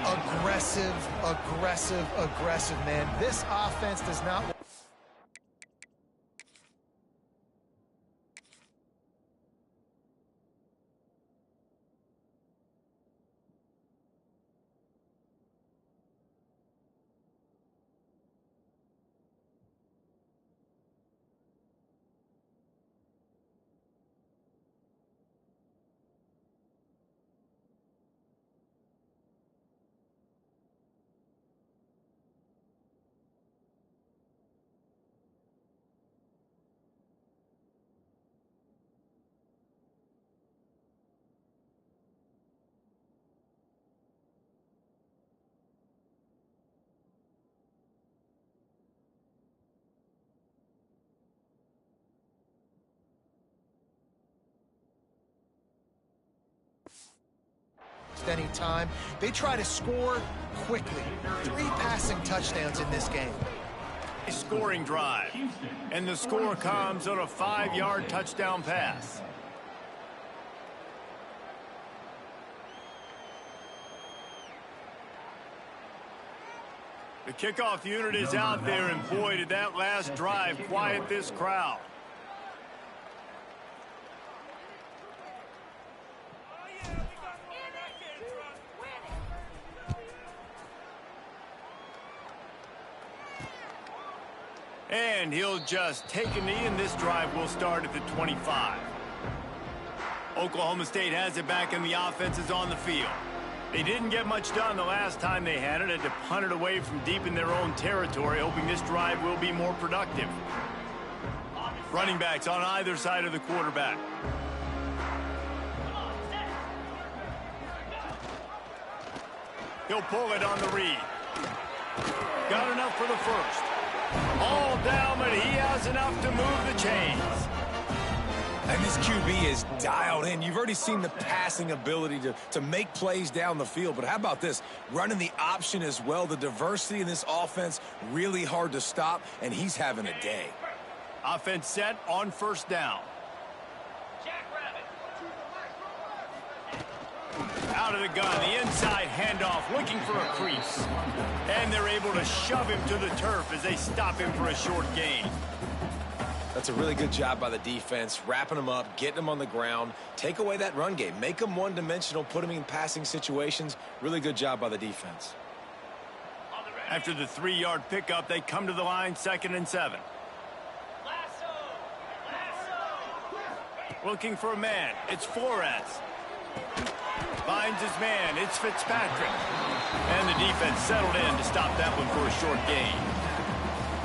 Aggressive, aggressive, aggressive, man. This offense does not... Any time. They try to score quickly. 3 passing touchdowns in this game. Scoring drive. And the score comes on a 5-yard touchdown pass. The kickoff unit is out there, and boy, did that last drive quiet this crowd. And he'll just take a knee, and this drive will start at the 25. Oklahoma State has it back, and the offense is on the field. They didn't get much done the last time they had it. Had to punt it away from deep in their own territory, hoping this drive will be more productive. Running backs on either side of the quarterback. He'll pull it on the read. Got enough for the first. All down, but he has enough to move the chains. And this QB is dialed in. You've already seen the passing ability to make plays down the field. But how about this? Running the option as well. The diversity in this offense, really hard to stop, and he's having a day. Offense set on first down. Out of the gun, the inside handoff, looking for a crease. And they're able to shove him to the turf as they stop him for a short gain. That's a really good job by the defense, wrapping him up, getting him on the ground, take away that run game, make him one-dimensional, put him in passing situations. Really good job by the defense. After the 3-yard pickup, they come to the line, 2nd and 7. Looking for a man. It's Flores. Finds his man. It's Fitzpatrick. And the defense settled in to stop that one for a short gain.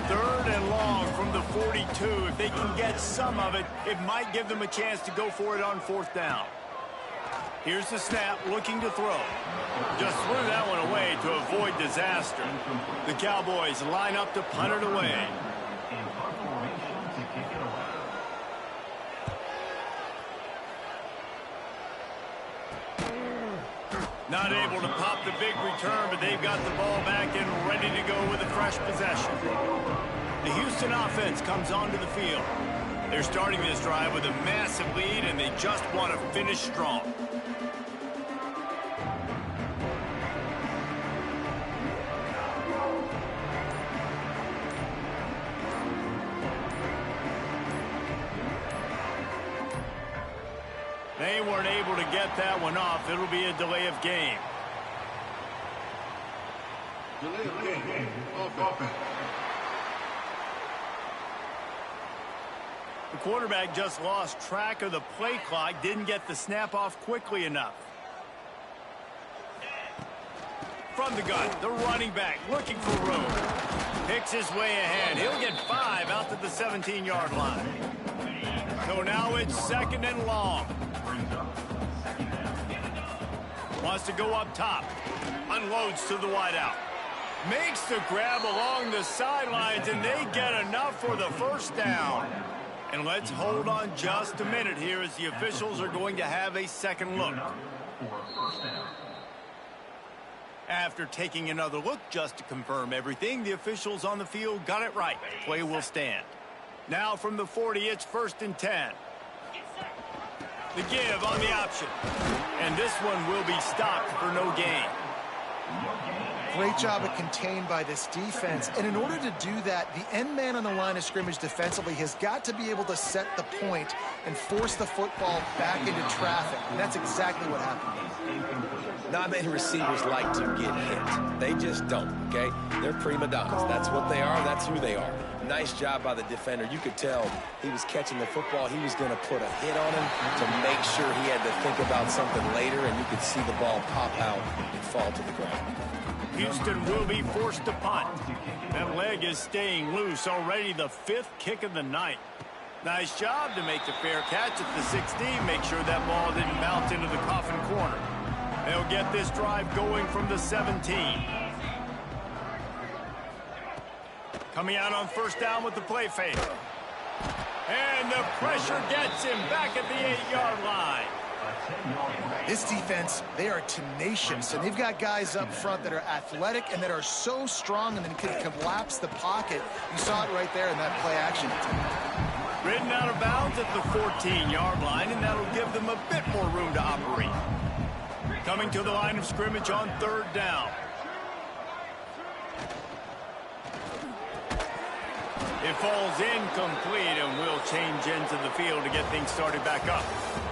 3rd and long from the 42. If they can get some of it, it might give them a chance to go for it on 4th down. Here's the snap, looking to throw. Just threw that one away to avoid disaster. The Cowboys line up to punt it away. Not able to pop the big return, but they've got the ball back and ready to go with a fresh possession. The Houston offense comes onto the field. They're starting this drive with a massive lead, and they just want to finish strong. They weren't able to get that one off. It'll be a delay of game. Delay of game. Offense. The quarterback just lost track of the play clock, didn't get the snap off quickly enough. From the gun, the running back looking for room. Picks his way ahead. He'll get 5 out to the 17-yard line. So now it's 2nd and long. Wants to go up top. Unloads to the wideout. Makes the grab along the sidelines, and they get enough for the first down. And let's hold on just a minute here as the officials are going to have a second look. After taking another look just to confirm everything, the officials on the field got it right. Play will stand. Now from the 40, it's 1st and 10. The give on the option. And this one will be stopped for no gain. Great job of contained by this defense. And in order to do that, the end man on the line of scrimmage defensively has got to be able to set the point and force the football back into traffic. And that's exactly what happened. Not many receivers like to get hit. They just don't, okay? They're prima donnas. That's what they are. That's who they are. Nice job by the defender. You could tell he was catching the football. He was going to put a hit on him to make sure he had to think about something later, and you could see the ball pop out and fall to the ground. Houston will be forced to punt. That leg is staying loose. Already the 5th kick of the night. Nice job to make the fair catch at the 16. Make sure that ball didn't bounce into the coffin corner. They'll get this drive going from the 17. Coming out on first down with the play fake. And the pressure gets him back at the 8-yard line. This defense, they are tenacious, and they've got guys up front that are athletic and that are so strong and then can collapse the pocket. You saw it right there in that play action. Ridden out of bounds at the 14-yard line, and that'll give them a bit more room to operate. Coming to the line of scrimmage on 3rd down. It falls incomplete, and we'll change ends of the field to get things started back up.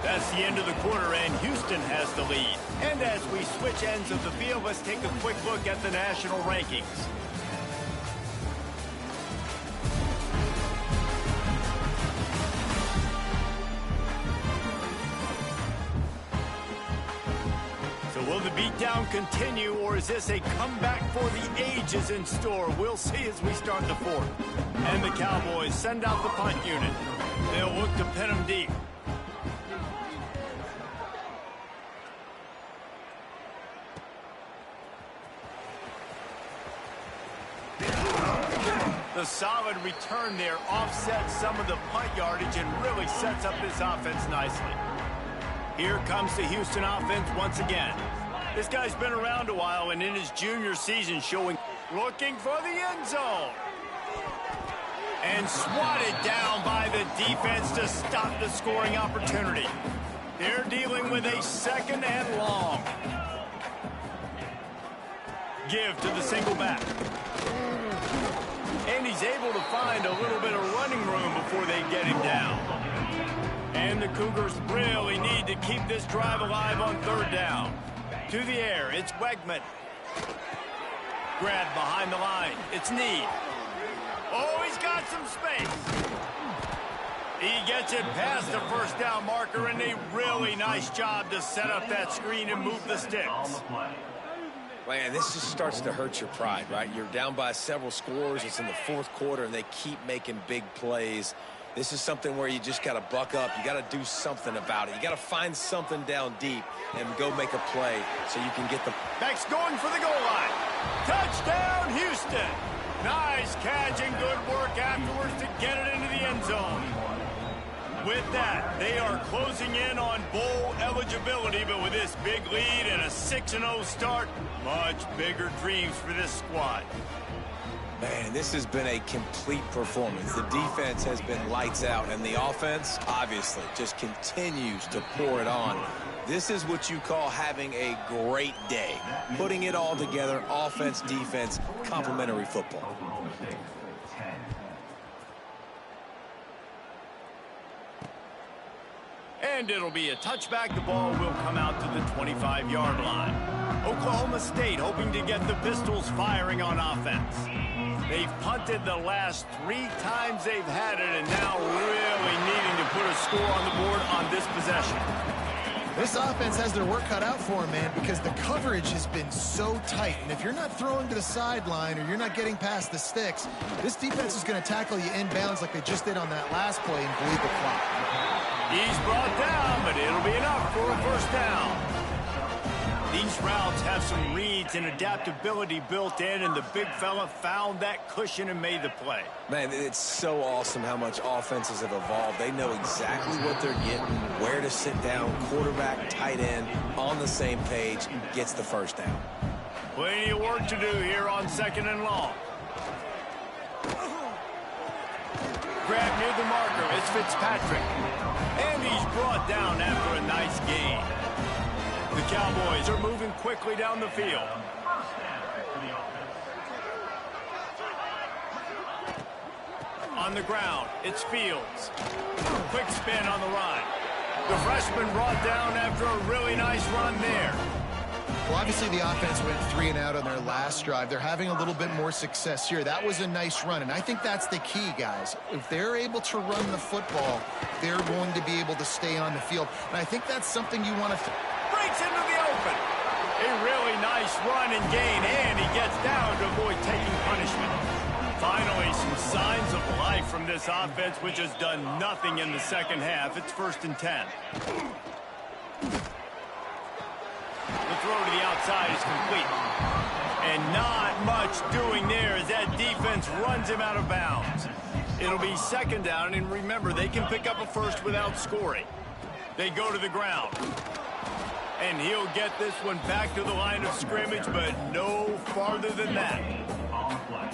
That's the end of the quarter, and Houston has the lead. And as we switch ends of the field, let's take a quick look at the national rankings. Will the beatdown continue, or is this a comeback for the ages in store? We'll see as we start the fourth. And the Cowboys send out the punt unit. They'll look to pin them deep. The solid return there offsets some of the punt yardage and really sets up this offense nicely. Here comes the Houston offense once again. This guy's been around a while and in his junior season showing, looking for the end zone. And swatted down by the defense to stop the scoring opportunity. They're dealing with a second and long. Give to the single back. And he's able to find a little bit of running room before they get him down. And the Cougars really need to keep this drive alive on third down. To the air, it's Wegman. Grab behind the line, it's Need. Oh, he's got some space. He gets it past the first down marker, and a really nice job to set up that screen and move the sticks. Man, this just starts to hurt your pride, right? You're down by several scores. It's in the fourth quarter, and they keep making big plays. This is something where you just got to buck up. You got to do something about it. You got to find something down deep and go make a play so you can get the... Back's going for the goal line. Touchdown, Houston. Nice catch and good work afterwards to get it into the end zone. With that, they are closing in on bowl eligibility, but with this big lead and a 6-0 start, much bigger dreams for this squad. Man, this has been a complete performance. The defense has been lights out, and the offense, obviously, just continues to pour it on. This is what you call having a great day. Putting it all together, offense, defense, complementary football. And it'll be a touchback. The ball will come out to the 25-yard line. Oklahoma State hoping to get the Pistols firing on offense. They've punted the last 3 times they've had it, and now really needing to put a score on the board on this possession. This offense has their work cut out for them, man, because the coverage has been so tight. And if you're not throwing to the sideline or you're not getting past the sticks, this defense is going to tackle you inbounds like they just did on that last play and bleed the clock. He's brought down, but it'll be enough for a first down. These routes have some reads and adaptability built in, and the big fella found that cushion and made the play. Man, it's so awesome how much offenses have evolved. They know exactly what they're getting, where to sit down, quarterback, tight end, on the same page, gets the first down. Plenty of work to do here on 2nd and long. Grab near the marker, it's Fitzpatrick. And he's brought down after a nice gain. The Cowboys are moving quickly down the field. On the ground, it's Fields. Quick spin on the run. The freshman brought down after a really nice run there. Well, obviously the offense went 3 and out on their last drive. They're having a little bit more success here. That was a nice run, and I think that's the key, guys. If they're able to run the football, they're going to be able to stay on the field. And I think that's something you want to... Breaks into the open. A really nice run and gain, and he gets down to avoid taking punishment. Finally, some signs of life from this offense, which has done nothing in the second half. It's 1st and 10. The throw to the outside is complete. And not much doing there as that defense runs him out of bounds. It'll be 2nd down, and remember, they can pick up a first without scoring. They go to the ground. And he'll get this one back to the line of scrimmage, but no farther than that.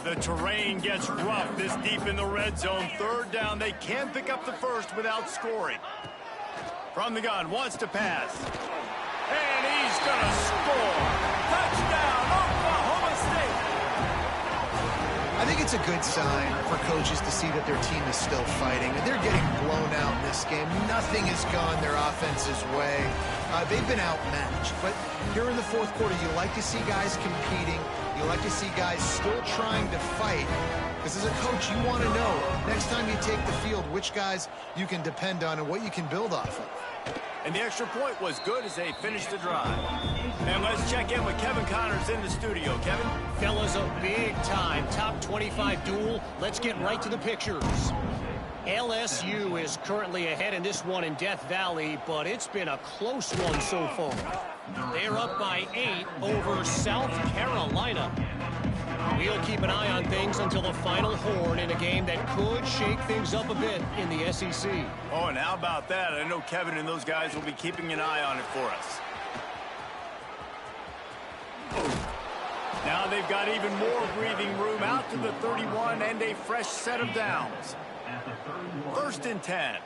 The terrain gets rough this deep in the red zone. 3rd down, they can pick up the first without scoring. From the gun, wants to pass. And he's going to score. Touchdown, Oklahoma State. I think it's a good sign for coaches to see that their team is still fighting. And they're getting blown out in this game. Nothing has gone their offense's way. They've been outmatched. But here in the fourth quarter, you like to see guys competing. You like to see guys still trying to fight. Because as a coach, you want to know, next time you take the field, which guys you can depend on and what you can build off of. And the extra point was good as they finished the drive. And let's check in with Kevin Connors in the studio. Kevin? Fellas, a big-time top 25 duel. Let's get right to the pictures. LSU is currently ahead in this one in Death Valley, but it's been a close one so far. They're up by 8 over South Carolina. We'll keep an eye on things until the final horn in a game that could shake things up a bit in the SEC. Oh, and how about that? I know Kevin and those guys will be keeping an eye on it for us. Now they've got even more breathing room out to the 31 and a fresh set of downs. 1st and 10.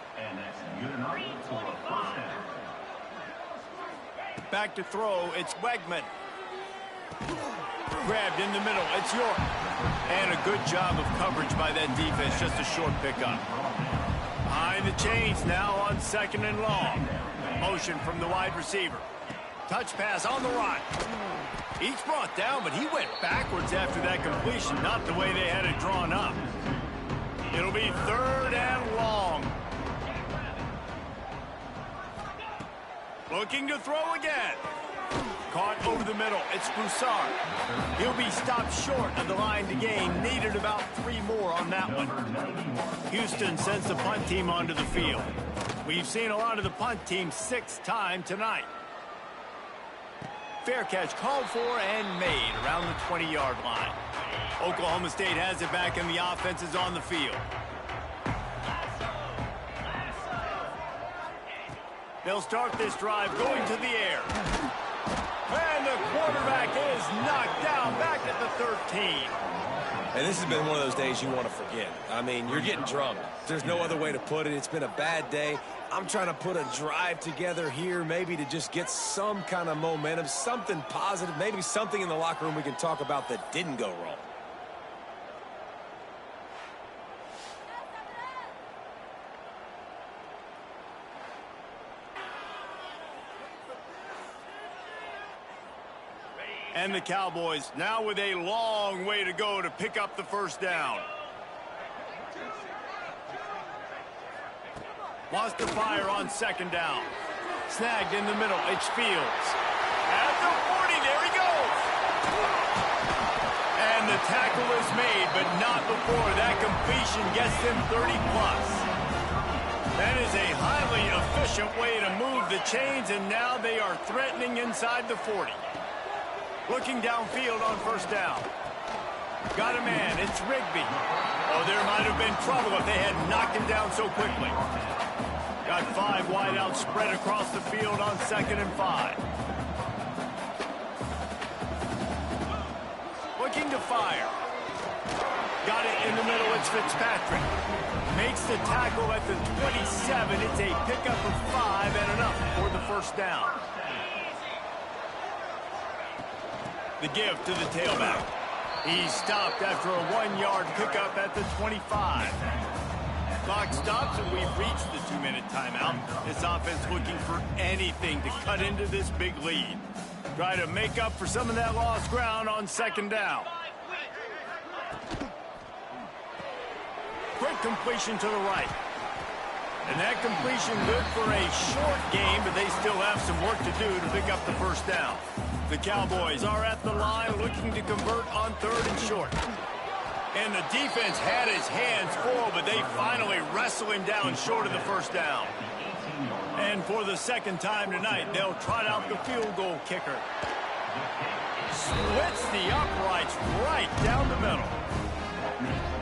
Back to throw, it's Wegman. Grabbed in the middle, it's York. And a good job of coverage by that defense, just a short pickup. Behind the chains now on 2nd and long. Motion from the wide receiver. Touch pass on the right. He's brought down, but he went backwards after that completion, not the way they had it drawn up. It'll be 3rd and long. Looking to throw again. Caught over the middle. It's Broussard. He'll be stopped short of the line to gain. Needed about 3 more on that one. Houston sends the punt team onto the field. We've seen a lot of the punt team 6th time tonight. Fair catch called for and made around the 20-yard line. Oklahoma State has it back and the offense is on the field. They'll start this drive going to the air. And the quarterback is knocked down back at the 13. And this has been one of those days you want to forget. I mean, you're getting drunk. There's no other way to put it. It's been a bad day. I'm trying to put a drive together here, maybe to just get some kind of momentum, something positive, maybe something in the locker room we can talk about that didn't go wrong. And the Cowboys now with a long way to go to pick up the 1st down. Wants to fire on 2nd down. Snagged in the middle. It's Fields. At the 40, there he goes. And the tackle is made, but not before that completion gets him 30-plus. That is a highly efficient way to move the chains, and now they are threatening inside the 40. Looking downfield on 1st down. Got a man. It's Rigby. Oh, there might have been trouble if they had knocked him down so quickly. Got 5 wide out spread across the field on 2nd and 5. Looking to fire. Got it in the middle. It's Fitzpatrick. Makes the tackle at the 27. It's a pickup of 5 and enough for the 1st down. The give to the tailback. He's stopped after a 1-yard pickup at the 25. Clock stops and we've reached the 2-minute timeout. This offense looking for anything to cut into this big lead. Try to make up for some of that lost ground on 2nd down. Quick completion to the right. And that completion good for a short game, but they still have some work to do to pick up the 1st down. The Cowboys are at the line looking to convert on 3rd and short. And the defense had his hands full, but they finally wrestle him down short of the 1st down. And for the 2nd time tonight, they'll trot out the field goal kicker. Splits the uprights right down the middle.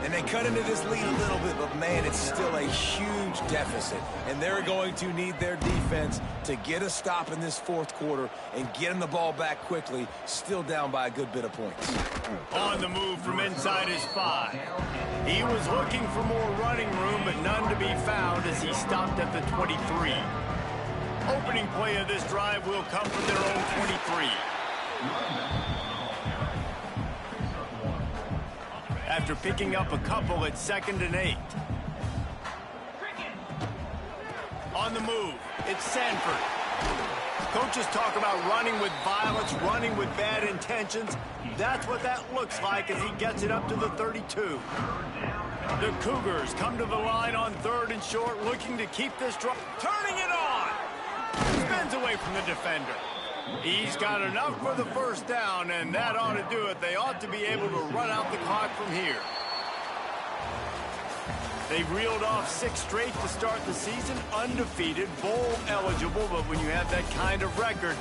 And they cut into this lead a little bit, but man, it's still a huge deficit. And they're going to need their defense to get a stop in this 4th quarter and get them the ball back quickly, still down by a good bit of points. On the move from inside his 5. He was looking for more running room, but none to be found as he stopped at the 23. Opening play of this drive will come from their own 23. After picking up a couple at 2nd and 8. On the move, it's Sanford. Coaches talk about running with violence, running with bad intentions. That's what that looks like as he gets it up to the 32. The Cougars come to the line on 3rd and short, looking to keep this drive. Turning it on! runs away from the defender. He's got enough for the first down, and that ought to do it. They ought to be able to run out the clock from here. They've reeled off 6 straight to start the season, undefeated, bowl eligible, but when you have that kind of record,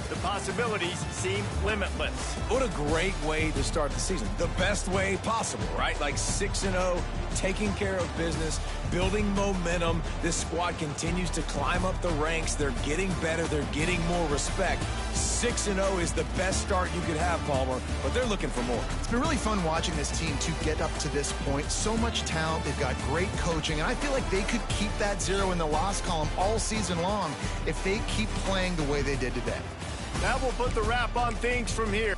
the possibilities seem limitless. What a great way to start the season. The best way possible, right? Like 6-0, taking care of business, building momentum. This squad continues to climb up the ranks. They're getting better. They're getting more respect. 6-0 is the best start you could have, Palmer, but they're looking for more. It's been really fun watching this team to get up to this point. So much talent. They've got great coaching, and I feel like they could keep that 0 in the loss column all season long if they keep playing the way they did today. That will put the wrap on things from here.